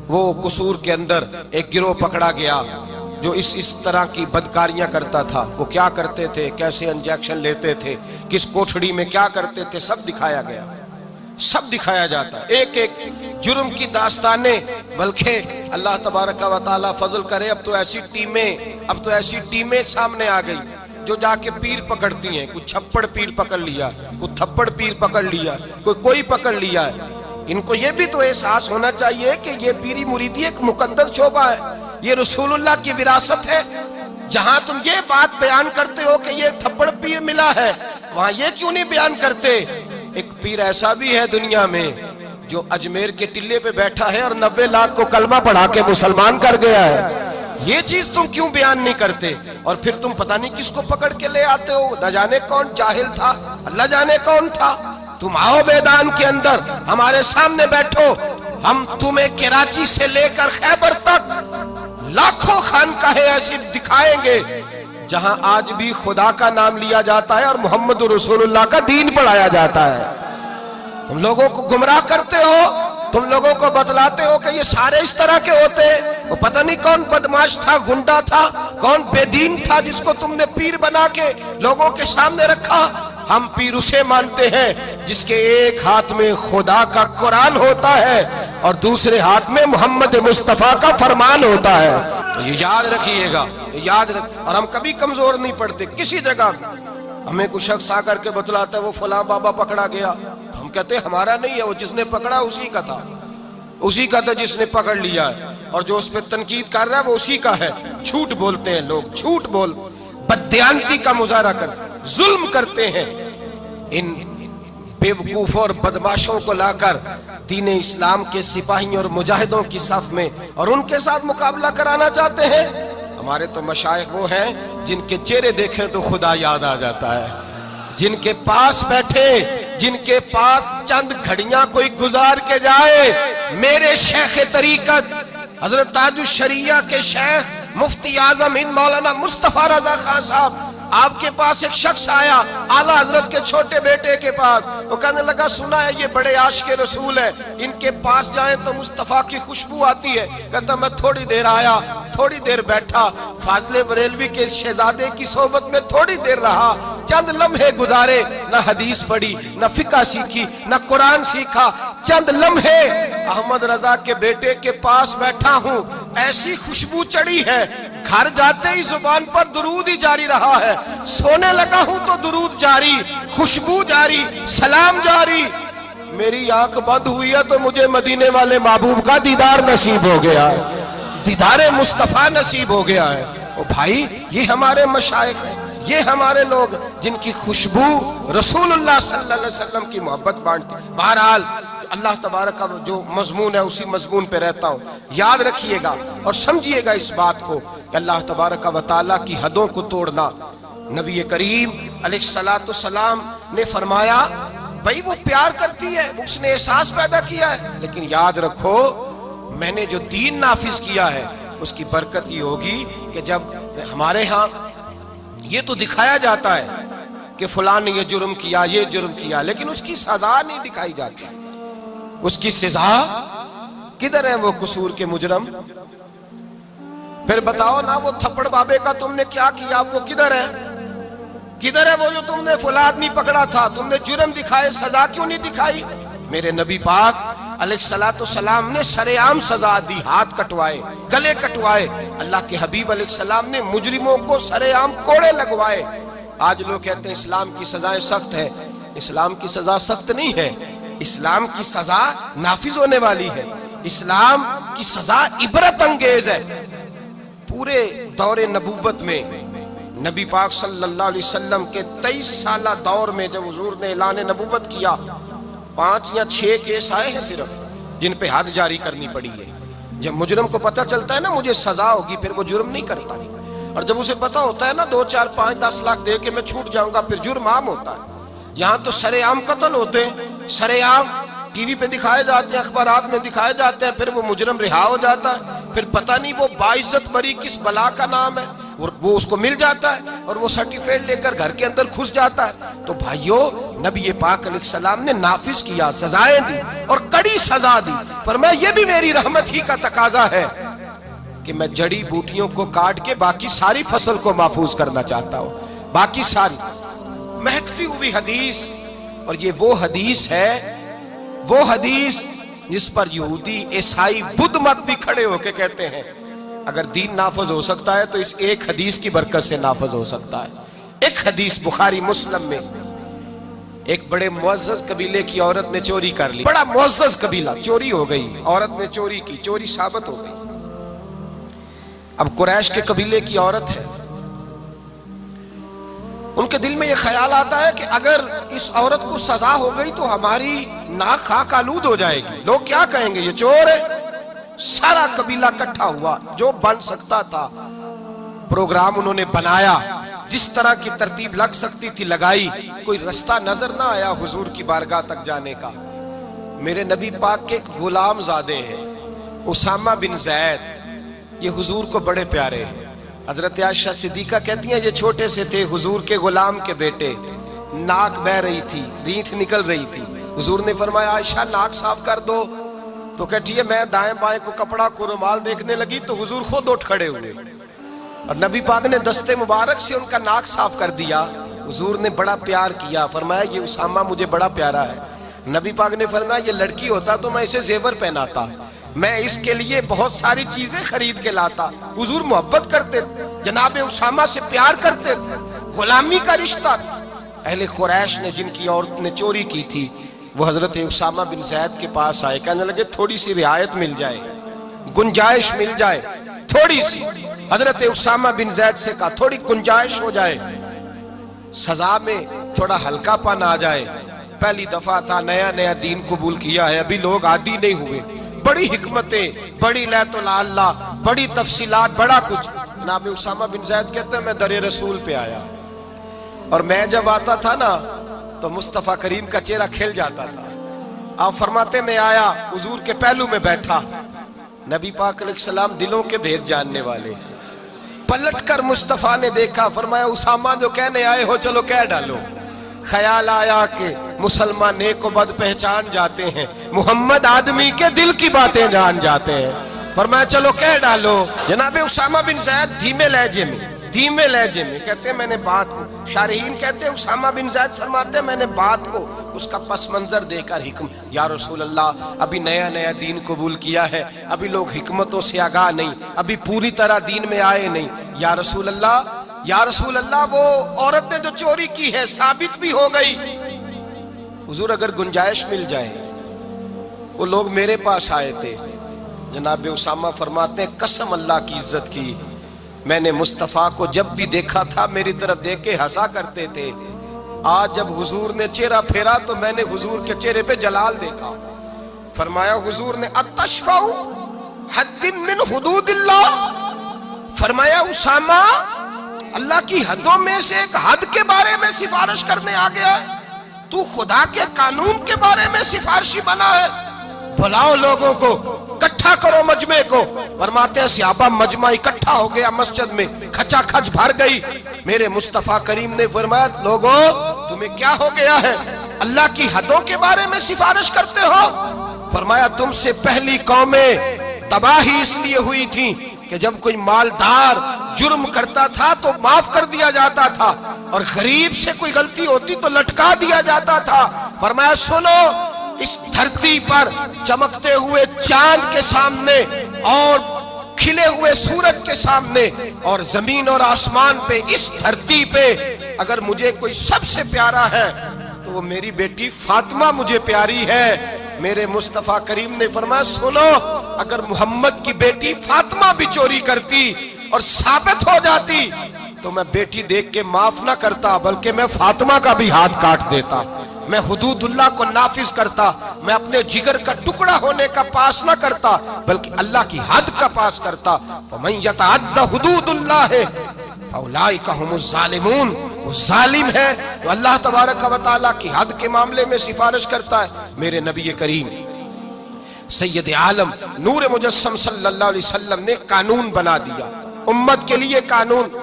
وہ قصور کے اندر ایک گروہ پکڑا گیا جو اس طرح کی بدکاریاں کرتا تھا، وہ کیا کرتے تھے، کیسے انجیکشن لیتے تھے، کس کوٹھڑی میں کیا کرتے تھے، سب دکھایا گیا، سب دکھایا جاتا ہے، ایک ایک جرم کی داستانیں۔ بلکہ اللہ تبارک و تعالیٰ فضل کرے، اب تو ایسی ٹیمیں سامنے آ گئی جو جا کے پیر پکڑتی ہیں، کوئی چھپڑ پیر پکڑ لیا، کوئی تھپڑ پیر پکڑ لیا، کوئی پکڑ لیا ہے۔ ان کو یہ بھی تو احساس ہونا چاہیے کہ یہ پیری مریدی ایک مقدس شعبہ ہے، یہ رسول اللہ کی وراثت ہے۔ جہاں تم یہ بات بیان کرتے ہو کہ یہ تھپڑ پیر ملا ہے، وہاں یہ کیوں نہیں بیان کرتے ایک پیر ایسا بھی ہے دنیا میں جو اجمیر کے ٹلے پہ بیٹھا ہے اور 90 لاکھ کو کلمہ پڑھا کے مسلمان کر گیا ہے؟ یہ چیز تم کیوں بیان نہیں کرتے؟ اور پھر تم پتہ نہیں کس کو پکڑ کے لے آتے ہو، نہ جانے کون جاہل تھا، اللہ جانے کون تھا۔ تم آؤ میدان کے اندر، ہمارے سامنے بیٹھو، ہم تمہیں کراچی سے لے کر خیبر تک لاکھوں خانقاہیں ایسی دکھائیں گے جہاں آج بھی خدا کا نام لیا جاتا ہے اور محمد رسول اللہ کا دین پڑھایا جاتا ہے۔ تم لوگوں کو گمراہ کرتے ہو، تم لوگوں کو بتلاتے ہو کہ یہ سارے اس طرح کے ہوتے ہیں۔ وہ پتہ نہیں کون بدماش تھا، گنڈا تھا، کون بے دین تھا جس کو تم نے پیر بنا کے لوگوں کے سامنے رکھا۔ ہم پیر اسے مانتے ہیں جس کے ایک ہاتھ میں خدا کا قرآن ہوتا ہے اور دوسرے ہاتھ میں محمد مصطفیٰ کا فرمان ہوتا ہے۔ تو یہ یاد رکھیے گا، اور ہم کبھی کمزور نہیں پڑتے کسی جگہ۔ ہمیں کوئی شخص آ کر کے بتلاتا ہے وہ فلاں بابا پکڑا گیا، ہم کہتے ہیں ہمارا نہیں ہے، وہ جس نے پکڑا اسی کا تھا جس نے پکڑ لیا ہے، اور جو اس پہ تنقید کر رہا ہے وہ اسی کا ہے۔ جھوٹ بولتے ہیں لوگ، جھوٹ بول بددیانتی کا مظاہرہ کرتے، ظلم کرتے ہیں۔ ان بے وقوفوں اور بدماشوں کو لا کر دین اسلام کے سپاہیوں اور مجاہدوں کی صف میں اور ان کے ساتھ مقابلہ کرانا چاہتے ہیں۔ ہمارے تو مشائخ وہ ہیں جن کے چہرے دیکھیں تو خدا یاد آ جاتا ہے، جن کے پاس بیٹھے، جن کے پاس چند گھڑیاں کوئی گزار کے جائے۔ میرے شیخ طریقت حضرت تاج الشریعہ کے شیخ مفتی اعظم ہند مولانا مصطفیٰ رضا خان صاحب، آپ کے پاس ایک شخص آیا اعلیٰ حضرت کے چھوٹے بیٹے کے پاس، وہ کہنے لگا سنا ہے یہ بڑے عاشق رسول ہے، ان کے پاس جائیں تو مصطفیٰ کی خوشبو آتی ہے۔ کہتا میں تھوڑی دیر آیا، تھوڑی دیر بیٹھا، فاضل بریلوی کے شہزادے کی صحبت میں تھوڑی دیر رہا، چند لمحے گزارے، نہ حدیث پڑھی، نہ فقہ سیکھی، نہ قرآن سیکھا، چند لمحے احمد رضا کے بیٹے کے پاس بیٹھا ہوں، ایسی خوشبو چڑھی ہے، گھر جاتے ہی زبان پر درود ہی جاری رہا ہے، سونے لگا ہوں تو درود جاری، خوشبو جاری، سلام جاری۔ میری آنکھ بند ہوئی ہے تو مجھے مدینے والے محبوب کا دیدار نصیب ہو گیا ہے، دیدار مصطفیٰ نصیب ہو گیا ہے۔ او بھائی، یہ ہمارے مشائخ ہیں، یہ ہمارے لوگ جن کی خوشبو رسول اللہ صلی اللہ علیہ وسلم کی محبت بانٹتی۔ بہرحال اللہ تبارک کا جو مضمون ہے اسی مضمون پہ رہتا ہوں۔ یاد رکھیے گا اور سمجھیے گا اس بات کو کہ اللہ تبارک و تعالیٰ کی حدوں کو توڑنا، نبی کریم علیہ السلام نے فرمایا بھائی وہ پیار کرتی ہے، اس نے احساس پیدا کیا ہے، لیکن یاد رکھو میں نے جو دین نافذ کیا ہے اس کی برکت یہ ہوگی کہ جب ہمارے ہاں یہ تو دکھایا جاتا ہے کہ فلاں نے یہ جرم کیا، یہ جرم کیا، لیکن اس کی سزا نہیں دکھائی جاتی۔ اس کی سزا کدھر ہے وہ قصور کے مجرم؟ پھر بتاؤ نا وہ تھپڑ بابے کا تم نے کیا کیا، وہ کدھر ہے؟ کدھر ہے وہ جو تم نے فلاں آدمی پکڑا تھا، تم نے جرم دکھائے، سزا کیوں نہیں دکھائی؟ میرے نبی پاک علیہ السلام نے سر عام سزا دی، ہاتھ کٹوائے، گلے کٹوائے۔ اللہ کے حبیب علیہ السلام نے مجرموں کو سر عام کوڑے لگوائے۔ آج لوگ کہتے ہیں اسلام کی سزائیں سخت ہیں، اسلام کی سزا سخت نہیں ہے، اسلام کی سزا نافذ ہونے والی ہے، اسلام کی سزا عبرت انگیز ہے۔ پورے دور نبوت میں نبی پاک صلی اللہ علیہ وسلم کے 23 سالہ دور میں جب حضور نے اعلان نبوت کیا، 5 یا 6 کیس آئے ہیں صرف جن پہ حد جاری کرنی پڑی ہے۔ جب مجرم کو پتہ چلتا ہے نا مجھے سزا ہوگی، پھر وہ جرم نہیں کرتا، اور جب اسے پتہ ہوتا ہے نا 2 4 5 10 لاکھ دے کے میں چھوٹ جاؤں گا، پھر جرم عام ہوتا ہے۔ یہاں تو سر عام قتل ہوتے ہیں، سر عام ٹی وی پہ دکھائے جاتے ہیں، اخبارات میں دکھائے جاتے ہیں، پھر وہ مجرم رہا ہو جاتا ہے، پھر پتہ نہیں وہ باعزت بری کس بلا کا نام ہے، اور وہ اس کو مل جاتا ہے اور وہ سرٹیفکیٹ لے کر گھر کے اندر گھس جاتا ہے۔ تو بھائیو، نبی پاک علیہ السلام نے نافذ کیا، سزائیں دی اور کڑی سزا دی۔ فرمایا یہ بھی میری رحمت ہی کا تقاضا ہے کہ میں جڑی بوٹیوں کو کاٹ کے باقی ساری فصل کو محفوظ کرنا چاہتا ہوں، باقی ساری مہکتی ہوئی حدیث۔ اور یہ وہ حدیث ہے، وہ حدیث جس پر یہودی، عیسائی، بدھ مت بھی کھڑے ہو کے کہتے ہیں اگر دین نافذ ہو سکتا ہے تو اس ایک حدیث کی برکت سے نافذ ہو سکتا ہے۔ ایک حدیث بخاری مسلم میں، ایک بڑے معزز قبیلے کی عورت نے چوری کر لی، بڑا معزز قبیلہ، چوری ہو گئی، عورت نے چوری کی، چوری ثابت ہو گئی۔ اب قریش کے قبیلے کی عورت ہے، ان کے دل میں یہ خیال آتا ہے کہ اگر اس عورت کو سزا ہو گئی تو ہماری ناک خاک آلود ہو جائے گی، لوگ کیا کہیں گے یہ چور ہے۔ سارا قبیلہ اکٹھا ہوا، جو بن سکتا تھا پروگرام انہوں نے بنایا، جس طرح کی ترتیب لگ سکتی تھی لگائی، کوئی رستہ نظر نہ آیا حضور کی بارگاہ تک جانے کا۔ میرے نبی پاک کے ایک غلام زادے ہیں اسامہ بن زید، یہ حضور کو بڑے پیارے ہیں۔ حضرت عائشہ صدیقہ کہتی ہیں یہ چھوٹے سے تھے، حضور کے غلام کے بیٹے، ناک بہ رہی تھی، رینٹھ نکل رہی تھی، حضور نے فرمایا عائشہ ناک صاف کر دو، تو کہتی ہے میں دائیں بائیں کو کپڑا کو رومال دیکھنے لگی تو حضور خود اٹھ کھڑے ہوئے اور نبی پاک نے دستے مبارک سے ان کا ناک صاف کر دیا۔ حضور نے بڑا پیار کیا، فرمایا یہ اسامہ مجھے بڑا پیارا ہے۔ نبی پاک نے فرمایا یہ لڑکی ہوتا تو میں اسے زیور پہناتا، میں اس کے لیے بہت ساری چیزیں خرید کے لاتا۔ حضور محبت کرتے تھے، جناب اسامہ سے پیار کرتے تھے، غلامی کا رشتہ تھا۔ اہل قریش نے جن کی عورت نے چوری کی تھی وہ حضرت اسامہ بن زید کے پاس آئے، کہنے لگے تھوڑی سی رعایت مل جائے، گنجائش مل جائے تھوڑی سی۔ حضرت اسامہ بن زید سے کہا تھوڑی گنجائش ہو جائے، سزا میں تھوڑا ہلکا پن آ جائے، پہلی دفعہ تھا، نیا نیا دین قبول کیا ہے، ابھی لوگ عادی نہیں ہوئے، بڑی حکمتیں، بڑی لیت اللہ، بڑی تفصیلات، بڑا کچھ۔ جناب اسامہ بن زید کہتے ہیں میں در رسول پہ آیا اور میں جب آتا تھا نا تو مصطفیٰ کریم کا چہرہ کھل جاتا تھا۔ آپ فرماتے میں آیا حضور کے پہلو میں بیٹھا، نبی پاک علیہ السلام دلوں کے بھید جاننے والے، پلٹ کر مصطفیٰ نے دیکھا، فرمایا اسامہ جو کہنے آئے ہو چلو کہہ ڈالو۔ خیال آیا کہ مسلمان نیک و بد پہچان جاتے ہیں، محمد آدمی کے دل کی باتیں جان جاتے ہیں، فرمایا چلو کہہ ڈالو۔ جناب اسامہ بن زید دھیمے لہجے میں کہتے ہیں میں نے بات کو، شارحین کہتے ہیں اسامہ بن زید فرماتے ہیں میں نے بات کو اس کا پس منظر دے کر حکم، یا رسول اللہ ابھی نیا نیا دین قبول کیا ہے، ابھی لوگ حکمتوں سے آگاہ نہیں، ابھی پوری طرح دین میں آئے نہیں، یا رسول اللہ وہ عورت نے جو چوری کی ہے ثابت بھی ہو گئی، حضور اگر گنجائش مل جائے۔ وہ لوگ میرے پاس آئے تھے، جناب اسامہ فرماتے ہیں قسم اللہ کی عزت کی، میں نے مصطفیٰ کو جب بھی دیکھا تھا میری طرف دیکھ کے ہنسا کرتے تھے، آج جب حضور نے چہرہ پھیرا تو میں نے حضور کے چہرے پہ جلال دیکھا۔ فرمایا حضور نے اتشفع حد من حدود اللہ، فرمایا اسامہ اللہ کی حدوں میں سے ایک حد کے بارے میں سفارش کرنے آ گیا ہے، تو خدا کے قانون کے بارے میں سفارشی بنا ہے، بلاؤ لوگوں کو، اکٹھا کرو مجمع کو۔ فرماتے ہیں صحابہ مجمع اکٹھا ہو گیا مسجد میں، کھچا کھچ بھر گئی۔ میرے مصطفیٰ کریم نے فرمایا لوگوں تمہیں کیا ہو گیا ہے، اللہ کی حدوں کے بارے میں سفارش کرتے ہو؟ فرمایا تم سے پہلی قومیں تباہی اس لیے ہوئی تھی کہ جب کوئی مالدار جرم کرتا تھا تو معاف کر دیا جاتا تھا اور غریب سے کوئی غلطی ہوتی تو لٹکا دیا جاتا تھا۔ فرمایا سنو اس دھرتی پر چمکتے ہوئے چاند کے سامنے اور کھلے ہوئے سورج کے سامنے اور زمین اور آسمان پہ اس دھرتی پہ اگر مجھے کوئی سب سے پیارا ہے تو وہ میری بیٹی فاطمہ مجھے پیاری ہے۔ میرے مصطفیٰ کریم نے فرمایا سنو اگر محمد کی بیٹی فاطمہ بھی چوری کرتی اور ثابت ہو جاتی تو میں بیٹی دیکھ کے معاف نہ کرتا بلکہ میں فاطمہ کا بھی ہاتھ کاٹ دیتا، میں حدود اللہ کو نافذ کرتا، میں اپنے جگر کا ٹکڑا ہونے کا پاس نہ کرتا بلکہ اللہ کی حد کا پاس کرتا۔ فَمَن يَتَعَدَّ حُدُودُ اللَّهِ فَأُولَٰئِكَ هُمُ الظَّالِمُونَ، وہ ظالم ہے جو اللہ تبارک و تعالیٰ کی حد کے معاملے میں سفارش کرتا ہے۔ میرے نبی کریم سید عالم نور مجسم صلی اللہ علیہ وسلم نے قانون بنا دیا، امت کے لیے قانون۔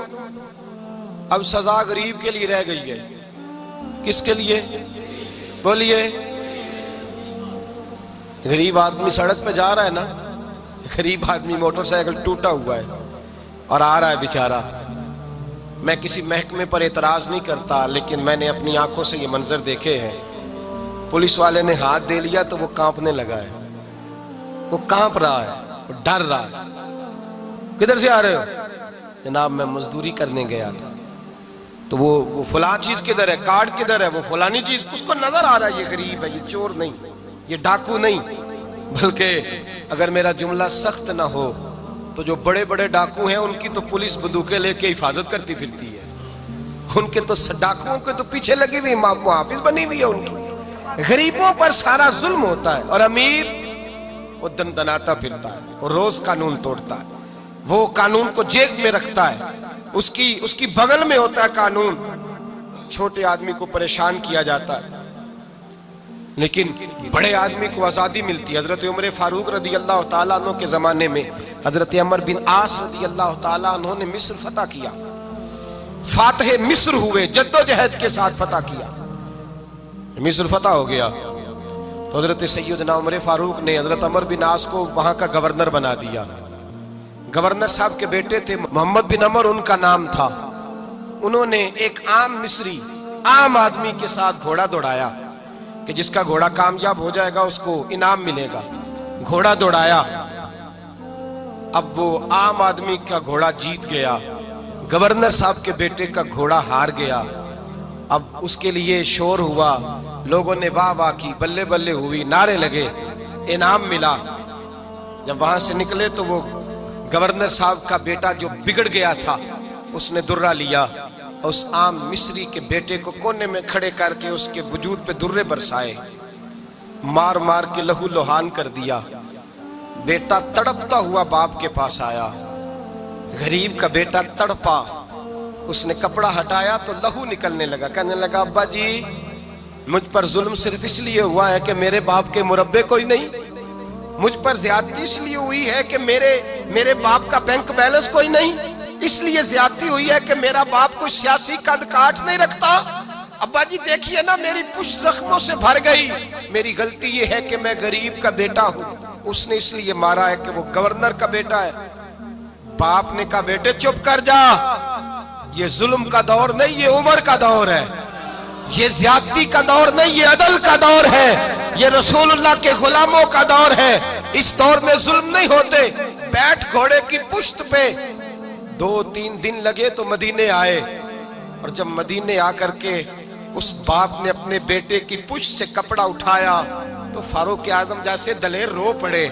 اب سزا غریب کے لیے رہ گئی ہے، کس کے لیے بولیے؟ غریب آدمی سڑک پہ جا رہا ہے نا، غریب آدمی موٹر سائیکل ٹوٹا ہوا ہے اور آ رہا ہے بیچارہ، میں کسی محکمے پر اعتراض نہیں کرتا لیکن میں نے اپنی آنکھوں سے یہ منظر دیکھے ہیں، پولیس والے نے ہاتھ دے لیا تو وہ کانپنے لگا ہے، وہ کانپ رہا ہے، وہ ڈر رہا ہے۔ کدھر سے آ رہے ہو؟ جناب میں مزدوری کرنے گیا تھا۔ تو وہ فلاں چیز کدھر ہے، کارڈ کدھر ہے، وہ فلانی چیز، اس کو نظر آ رہا ہے یہ غریب ہے، یہ چور نہیں، یہ ڈاکو نہیں، بلکہ اگر میرا جملہ سخت نہ ہو تو جو بڑے بڑے ڈاکو ہیں ان کی تو پولیس بندوقیں لے کے حفاظت کرتی پھرتی ہے، ان کے تو ڈاکوؤں کے تو پیچھے لگی ہوئی محافظ بنی ہوئی ہے ان کی. غریبوں پر سارا ظلم ہوتا ہے اور امیر وہ دندناتا پھرتا ہے, وہ روز قانون توڑتا ہے, وہ قانون کو جیب میں رکھتا ہے, اس کی بغل میں ہوتا ہے قانون. چھوٹے آدمی کو پریشان کیا جاتا ہے لیکن بڑے آدمی کو آزادی ملتی ہے. حضرت عمر فاروق رضی اللہ تعالیٰ عنہ کے زمانے میں حضرت عمر بن عاص رضی اللہ تعالیٰ عنہ نے مصر فتح کیا, فاتح مصر ہوئے, جدوجہد کے ساتھ فتح کیا. مصر فتح ہو گیا تو حضرت سیدنا عمر فاروق نے حضرت عمر بن عاص کو وہاں کا گورنر بنا دیا. گورنر صاحب کے بیٹے تھے, محمد بن عمر ان کا نام تھا. انہوں نے ایک عام مصری, عام آدمی کے ساتھ گھوڑا دوڑایا کہ جس کا گھوڑا کامیاب ہو جائے گا اس کو انعام ملے گا. گھوڑا دوڑایا, اب وہ عام آدمی کا گھوڑا جیت گیا, گورنر صاحب کے بیٹے کا گھوڑا ہار گیا. اب اس کے لیے شور ہوا, لوگوں نے واہ واہ کی, بلے بلے ہوئی, نعرے لگے, انعام ملا. جب وہاں سے نکلے تو وہ گورنر صاحب کا بیٹا جو بگڑ گیا تھا اس نے درہ لیا, اس عام مصری کے بیٹے کو کونے میں کھڑے کر کے اس کے وجود پہ درے برسائے, مار مار کے لہو لہان کر دیا. بیٹا تڑپتا ہوا باپ کے پاس آیا, غریب کا بیٹا تڑپا, اس نے کپڑا ہٹایا تو لہو نکلنے لگا. کہنے لگا ابا جی مجھ پر ظلم صرف اس لیے ہوا ہے کہ میرے باپ کے مربے کوئی نہیں, مجھ پر زیادتی اس لیے ہوئی ہے کہ میرے باپ کا بینک بیلنس کوئی نہیں, اس لیے زیادتی ہوئی ہے کہ میرا باپ کوئی سیاسی قد کاٹ نہیں رکھتا. ابا جی دیکھیے نا میری پشت زخموں سے بھر گئی, میری غلطی یہ ہے کہ میں غریب کا بیٹا ہوں. اس نے اس لیے مارا ہے کہ وہ گورنر کا بیٹا ہے. باپ نے کہا بیٹے چپ کر جا, یہ ظلم کا دور نہیں, یہ عمر کا دور ہے, یہ زیادتی کا دور نہیں, یہ عدل کا دور ہے, یہ رسول اللہ کے غلاموں کا دور ہے. اس دور میں ظلم نہیں ہوتے. بیٹھ گھوڑے کی پشت پہ. 2-3 دن لگے تو مدینے آئے, اور جب مدینے آ کر کے اس باپ نے اپنے بیٹے کی پشت سے کپڑا اٹھایا تو فاروق اعظم جیسے دلیر رو پڑے.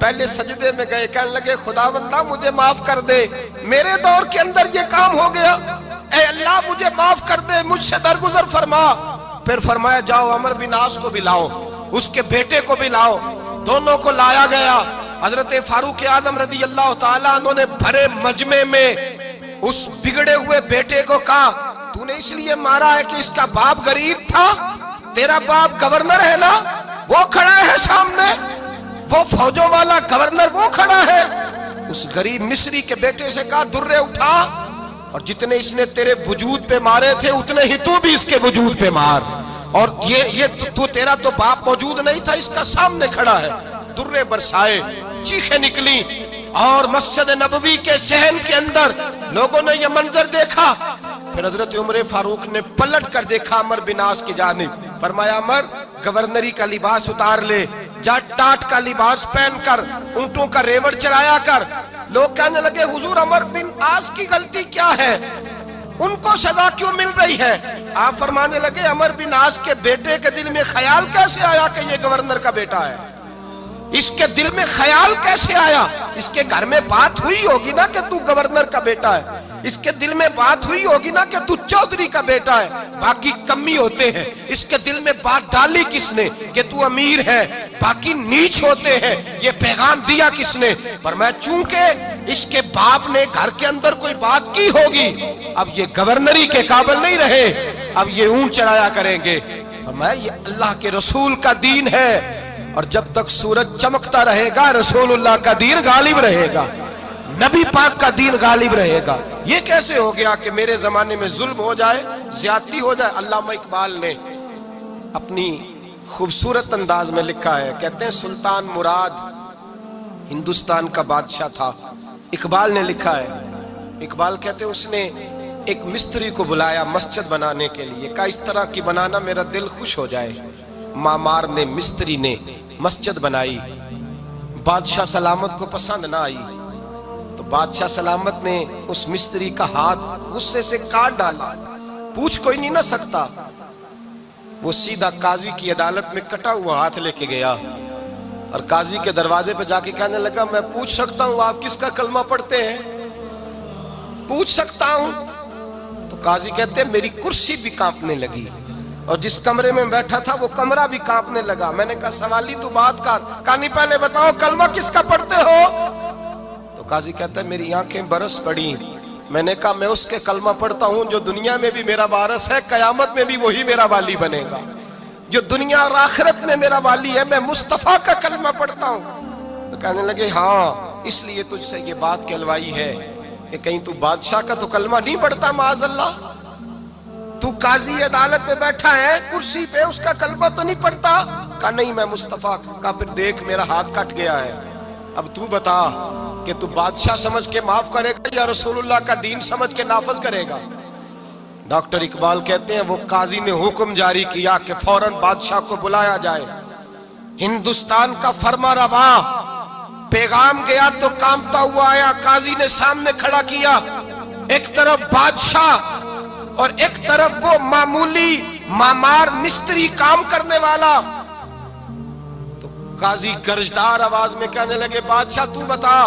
پہلے سجدے میں گئے, کہنے لگے خداوندہ مجھے معاف کر دے, میرے دور کے اندر یہ کام ہو گیا, اے اللہ مجھے معاف کر دے, مجھ سے درگزر فرما. پھر فرمایا جاؤ عمر بن عاص کو بھی لاؤ, اس کے بیٹے کو بھی لاؤ. دونوں کو لایا گیا. حضرت فاروق اعظم رضی اللہ تعالیٰ عنہ نے بھرے مجمع میں اس بگڑے ہوئے بیٹے کو کہا تو نے اس لیے مارا ہے کہ اس کا باپ غریب تھا, تیرا باپ گورنر ہے نا, وہ کھڑا ہے سامنے, وہ فوجوں والا گورنر وہ کھڑا ہے. اس غریب مصری کے بیٹے سے کہا درے اٹھا, اور جتنے اس نے تیرے وجود پہ مارے تھے اتنے ہی تو بھی اس کے وجود پہ مار, اور یہ تو تیرا تو باپ موجود نہیں تھا, اس کا سامنے کھڑا ہے. درے برسائے, چیخیں نکلی, اور مسجد نبوی کے صحن کے اندر لوگوں نے یہ منظر دیکھا. پھر حضرت عمر فاروق نے پلٹ کر دیکھا عمر بن عاص کی جانب, فرمایا عمر گورنری کا لباس اتار لے, جا ٹاٹ کا لباس پہن کر اونٹوں کا ریوڑ چرایا کر. لوگ کہنے لگے حضور عمر بن عاص کی غلطی کیا ہے, ان کو سزا کیوں مل رہی ہے؟ آپ فرمانے لگے عمر بن عاص کے بیٹے کے دل میں خیال کیسے آیا کہ یہ گورنر کا بیٹا ہے, اس کے دل میں خیال کیسے آیا؟ اس کے گھر میں بات ہوئی ہوگی نا کہ تو گورنر کا بیٹا ہے, اس کے دل میں بات ہوئی ہوگی نا کہ تو چودھری کا بیٹا ہے, باقی کمی ہوتے ہیں. اس کے دل میں بات ڈالی کس نے کہ تو امیر ہے, باقی نیچ ہوتے ہیں, یہ پیغام دیا کس نے؟ فرمایا چونکہ اس کے باپ نے گھر کے اندر کوئی بات کی ہوگی, اب یہ گورنری کے قابل نہیں رہے, اب یہ اونٹ چڑھایا کریں گے. فرمایا یہ اللہ کے رسول کا دین ہے, اور جب تک سورج چمکتا رہے گا رسول اللہ کا دین غالب رہے گا, نبی پاک کا دین غالب رہے گا. یہ کیسے ہو گیا کہ میرے زمانے میں ظلم ہو جائے, زیادتی ہو جائے؟ علامہ اقبال نے اپنی خوبصورت انداز میں لکھا ہے, کہتے ہیں سلطان مراد ہندوستان کا بادشاہ تھا. اقبال نے لکھا ہے, اقبال کہتے ہیں اس نے ایک مستری کو بلایا مسجد بنانے کے لیے, کہا اس طرح کی بنانا میرا دل خوش ہو جائے. معمار نے, مستری نے مسجد بنائی, بادشاہ سلامت کو پسند نہ آئی تو بادشاہ سلامت نے اس مستری کا ہاتھ غصے سے کاٹ ڈالا, پوچھ کوئی نہیں نہ سکتا. وہ سیدھا قاضی کی عدالت میں کٹا ہوا ہاتھ لے کے گیا, اور قاضی کے دروازے پہ جا کے کہنے لگا میں پوچھ سکتا ہوں آپ کس کا کلمہ پڑھتے ہیں؟ پوچھ سکتا ہوں؟ تو قاضی کہتے ہیں میری کرسی بھی کانپنے لگی اور جس کمرے میں بیٹھا تھا وہ کمرہ بھی کانپنے لگا. میں نے کہا سوالی تو بات کر, کہا نہیں پہلے بتاؤ کلمہ کس کا پڑھتے ہو؟ تو قاضی کہتا ہے میری آنکھیں برس پڑی. میں نے کہا میں اس کے کلمہ پڑھتا ہوں جو دنیا میں بھی میرا وارث ہے, قیامت میں بھی وہی میرا والی بنے گا. جو دنیا اور آخرت میں میرا والی ہے, میں مصطفیٰ کا کلمہ پڑھتا ہوں. تو کہنے لگے ہاں اس لیے تجھ سے یہ بات کہلوائی ہے کہ کہیں تو بادشاہ کا تو کلمہ نہیں پڑھتا معاذ اللہ, تو قاضی عدالت میں بیٹھا ہے کرسی پہ, اس کا کلمہ تو نہیں پڑھتا؟ کہا نہیں میں مصطفیٰ کا. پھر دیکھ میرا ہاتھ کٹ گیا ہے, اب تو بتا کہ تو بادشاہ سمجھ کے معاف کرے گا یا رسول اللہ کا دین سمجھ کے نافذ کرے گا؟ ڈاکٹر اقبال کہتے ہیں وہ قاضی نے حکم جاری کیا کہ فوراً بادشاہ کو بلایا جائے. ہندوستان کا فرما روا پیغام گیا تو کامتا ہوا آیا, قاضی نے سامنے کھڑا کیا, ایک طرف بادشاہ اور ایک طرف وہ معمولی معمار مستری کام کرنے والا. تو قاضی گرجدار آواز میں کہنے لگے بادشاہ تو بتا,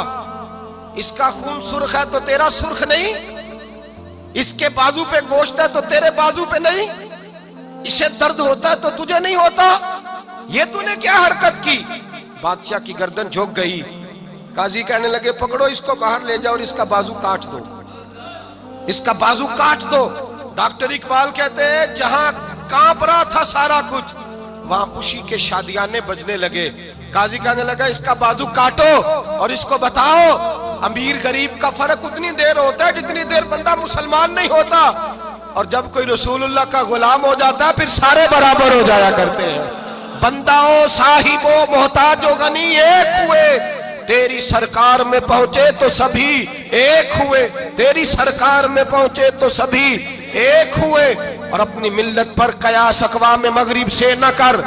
اس کا خون سرخ ہے تو تیرا سرخ نہیں, اس کے بازو پہ گوشت ہے تو تیرے بازو پہ نہیں, اسے درد ہوتا ہے تو تجھے نہیں ہوتا, یہ تو نے کیا حرکت کی؟ بادشاہ کی گردن جھک گئی. قاضی کہنے لگے پکڑو اس کو باہر لے جاؤ اور اس کا بازو کاٹ دو, اس کا بازو کاٹ دو. ڈاکٹر اقبال کہتے ہیں جہاں کانپ رہا تھا سارا کچھ, وہاں خوشی کے شادیانے بجنے لگے. قاضی کہنے لگا اس کا بازو کاٹو اور اس کو بتاؤ امیر غریب کا فرق اتنی دیر ہوتا ہے جتنی دیر بندہ مسلمان نہیں ہوتا, اور جب کوئی رسول اللہ کا غلام ہو جاتا ہے پھر سارے برابر ہو جایا کرتے ہیں. بنداؤ صاحبو محتاج و غنی ایک ہوئے, تیری سرکار میں پہنچے تو سبھی ایک ہوئے, تیری سرکار میں پہنچے تو سبھی ایک ہوئے. اور اپنی ملت پر قیاس اقوام مغرب سے نہ کر,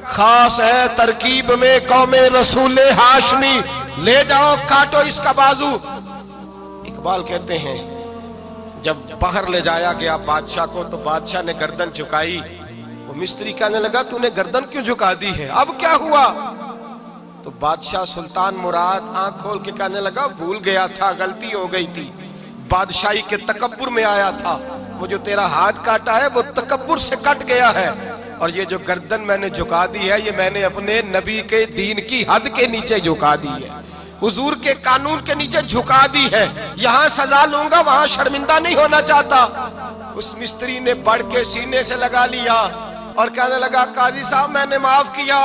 خاص ہے ترکیب میں قوم رسول ہاشمی, لے جاؤ کاٹو اس کا بازو. اقبال کہتے ہیں جب باہر لے جایا گیا بادشاہ کو تو بادشاہ نے گردن جھکائی. وہ مستری کہنے لگا تو نے گردن کیوں جھکا دی ہے, اب کیا ہوا؟ تو بادشاہ سلطان مراد آنکھ کھول کے کہنے لگا بھول گیا تھا, غلطی ہو گئی تھی, بادشاہی کے تکبر میں آیا تھا, وہ جو تیرا ہاتھ کاٹا ہے وہ تکبر سے کٹ گیا ہے, اور یہ جو گردن میں نے جھکا دی ہے یہ میں نے اپنے نبی کے دین کی حد کے نیچے جھکا دی ہے, حضور کے قانون کے نیچے جھکا دی ہے. یہاں سزا لوں گا وہاں شرمندہ نہیں ہونا چاہتا. اس مستری نے بڑھ کے سینے سے لگا لیا اور کہنے لگا قاضی صاحب میں نے معاف کیا,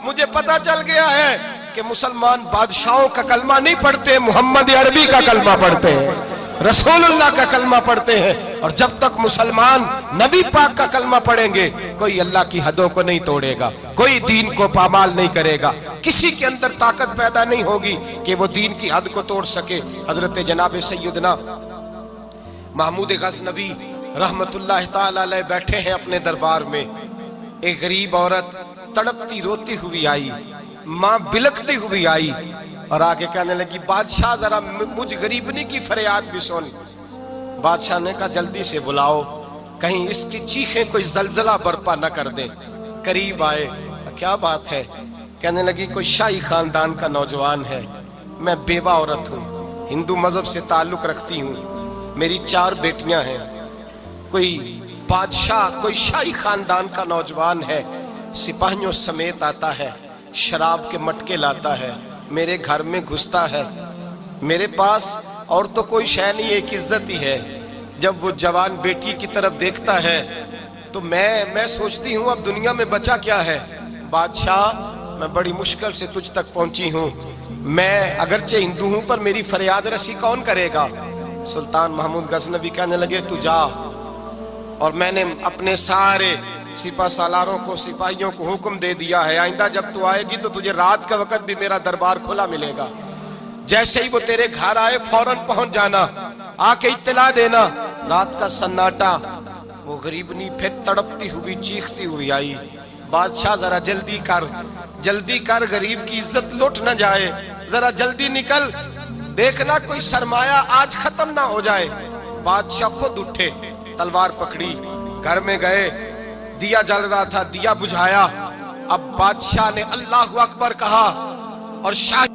مجھے پتا چل گیا ہے کہ مسلمان بادشاہوں کا کلمہ نہیں پڑھتے, محمد عربی کا کلمہ پڑھتے ہیں, رسول اللہ کا کلمہ پڑھتے ہیں. اور جب تک مسلمان نبی پاک کا کلمہ پڑھیں گے کوئی اللہ کی حدوں کو نہیں توڑے گا, کوئی دین کو پامال نہیں کرے گا, کسی کے اندر طاقت پیدا نہیں ہوگی کہ وہ دین کی حد کو توڑ سکے. حضرت جناب سیدنا محمود غزنوی رحمت اللہ تعالی علیہ بیٹھے ہیں اپنے دربار میں. ایک غریب عورت تڑپتی روتی ہوئی آئی, ماں بلکتی ہوئی آئی اور آگے کہنے لگی بادشاہ ذرا مجھ غریبنی کی فریاد بھی سن. بادشاہ نے کہا جلدی سے بلاؤ, کہیں اس کی چیخیں کوئی زلزلہ برپا نہ کر دیں. قریب آئے, کیا بات ہے؟ کہنے لگی کوئی شاہی خاندان کا نوجوان ہے, میں بیوہ عورت ہوں, ہندو مذہب سے تعلق رکھتی ہوں, میری 4 بیٹیاں ہیں. کوئی بادشاہ کوئی شاہی خاندان کا نوجوان ہے, سپاہیوں سمیت آتا ہے, شراب کے مٹکے لاتا ہے, میرے گھر میں گھستا ہے, میرے پاس اور تو کوئی شے نہیں, ایک عزت ہی ہے. جب وہ جوان بیٹی کی طرف دیکھتا ہے تو میں سوچتی ہوں اب دنیا میں بچا کیا ہے. بادشاہ میں بڑی مشکل سے تجھ تک پہنچی ہوں, میں اگرچہ ہندو ہوں پر میری فریاد رسی کون کرے گا؟ سلطان محمود غزنوی کہنے لگے تو جا, اور میں نے اپنے سارے سپاہ سالاروں کو سپاہیوں کو حکم دے دیا ہے آئندہ جب تو آئے گی تو تجھے رات کا وقت بھی میرا دربار کھلا ملے گا. جیسے ہی وہ تیرے گھر آئے فوراً پہنچ جانا, آ کے اطلاع دینا. رات کا سناٹا, وہ غریبنی پھر تڑپتی ہوئی چیختی ہوئی آئی. بادشاہ ذرا جلدی کر غریب کی عزت لوٹ نہ جائے, ذرا جلدی نکل, دیکھنا کوئی سرمایہ آج ختم نہ ہو جائے. بادشاہ خود اٹھے, تلوار پکڑی, گھر میں گئے, دیا جل رہا تھا, دیا بجھایا. اب بادشاہ نے اللہ اکبر کہا اور شاہ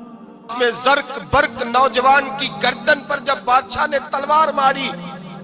میں زرق برق نوجوان کی گردن پر جب بادشاہ نے تلوار ماری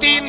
3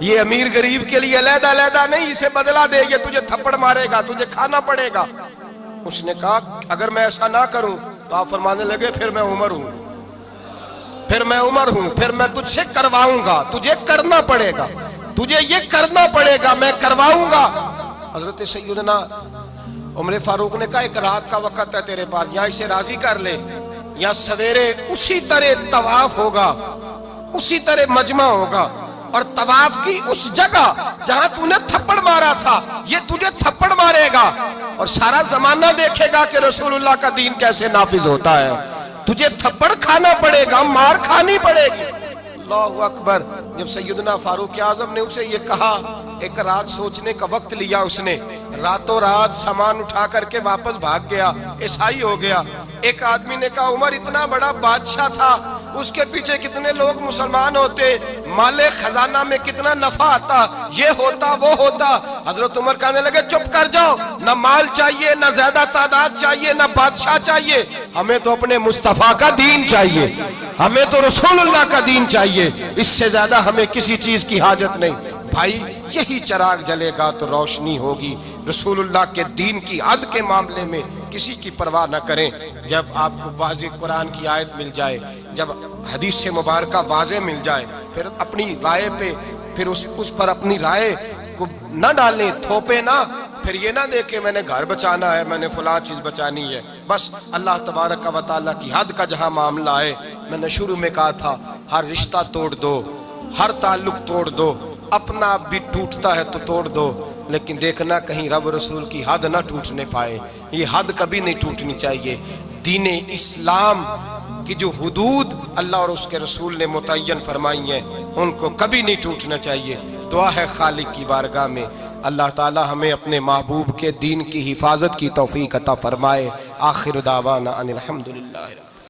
یہ امیر غریب کے لیے علیحدہ علیحدہ نہیں، اسے بدلہ دے، یہ تجھے تھپڑ مارے گا، تجھے کھانا پڑے گا۔ اس نے کہا اگر میں ایسا نہ کروں تو آپ فرمانے لگے پھر میں عمر ہوں، پھر میں عمر ہوں، پھر میں تجھ سے کرواؤں گا، تجھے کرنا پڑے گا، تجھے یہ کرنا پڑے گا، میں کرواؤں گا۔ حضرت سیدنا عمر فاروق نے کہا ایک رات کا وقت ہے تیرے پاس، یہاں اسے راضی کر لے، یا سویرے اسی طرح طواف ہوگا، اسی طرح مجمع ہوگا، اور طواف کی اس جگہ جہاں تو نے تھپڑ مارا تھا یہ تجھے تھپڑ مارے گا، اور سارا زمانہ دیکھے گا کہ رسول اللہ کا دین کیسے نافذ ہوتا ہے، تجھے تھپڑ کھانا پڑے گا، مار کھانی پڑے گی۔ اللہ اکبر۔ جب سیدنا فاروق اعظم نے اسے یہ کہا، ایک رات سوچنے کا وقت لیا، اس نے راتوں رات سامان اٹھا کر کے واپس بھاگ گیا، عیسائی ہو گیا۔ ایک آدمی نے کہا عمر اتنا بڑا بادشاہ تھا، اس کے پیچھے کتنے لوگ مسلمان ہوتے، مال خزانہ میں کتنا نفع آتا، یہ ہوتا وہ ہوتا۔ حضرت عمر کہنے لگے چپ کر جاؤ، نہ مال چاہیے، نہ زیادہ تعداد چاہیے، نہ بادشاہ چاہیے، ہمیں تو اپنے مصطفیٰ کا دین چاہیے، ہمیں تو رسول اللہ کا دین چاہیے، اس سے زیادہ ہمیں کسی چیز کی حاجت نہیں۔ بھائی یہی چراغ جلے گا تو روشنی ہوگی۔ رسول اللہ کے دین کی حد کے معاملے میں کسی کی پرواہ نہ کریں۔ جب آپ کو واضح قرآن کی آیت مل جائے، جب حدیث مبارکہ واضح مل جائے، پھر اپنی رائے پہ پھر اس پر اپنی رائے کو نہ ڈالیں، تھوپے نہ، پھر یہ نہ دیکھیں میں نے گھر بچانا ہے، میں نے فلاں چیز بچانی ہے۔ بس اللہ تبارک و تعالیٰ کی حد کا جہاں معاملہ ہے، میں نے شروع میں کہا تھا ہر رشتہ توڑ دو، ہر تعلق توڑ دو، اپنا آپ بھی ٹوٹتا ہے تو توڑ دو، لیکن دیکھنا کہیں رب رسول کی حد نہ ٹوٹنے پائے۔ یہ حد کبھی نہیں ٹوٹنی چاہیے۔ دین اسلام کی جو حدود اللہ اور اس کے رسول نے متعین فرمائی ہیں ان کو کبھی نہیں ٹوٹنا چاہیے۔ دعا ہے خالق کی بارگاہ میں اللہ تعالی ہمیں اپنے محبوب کے دین کی حفاظت کی توفیق عطا فرمائے۔ آخر دعوانا ان الحمدللہ۔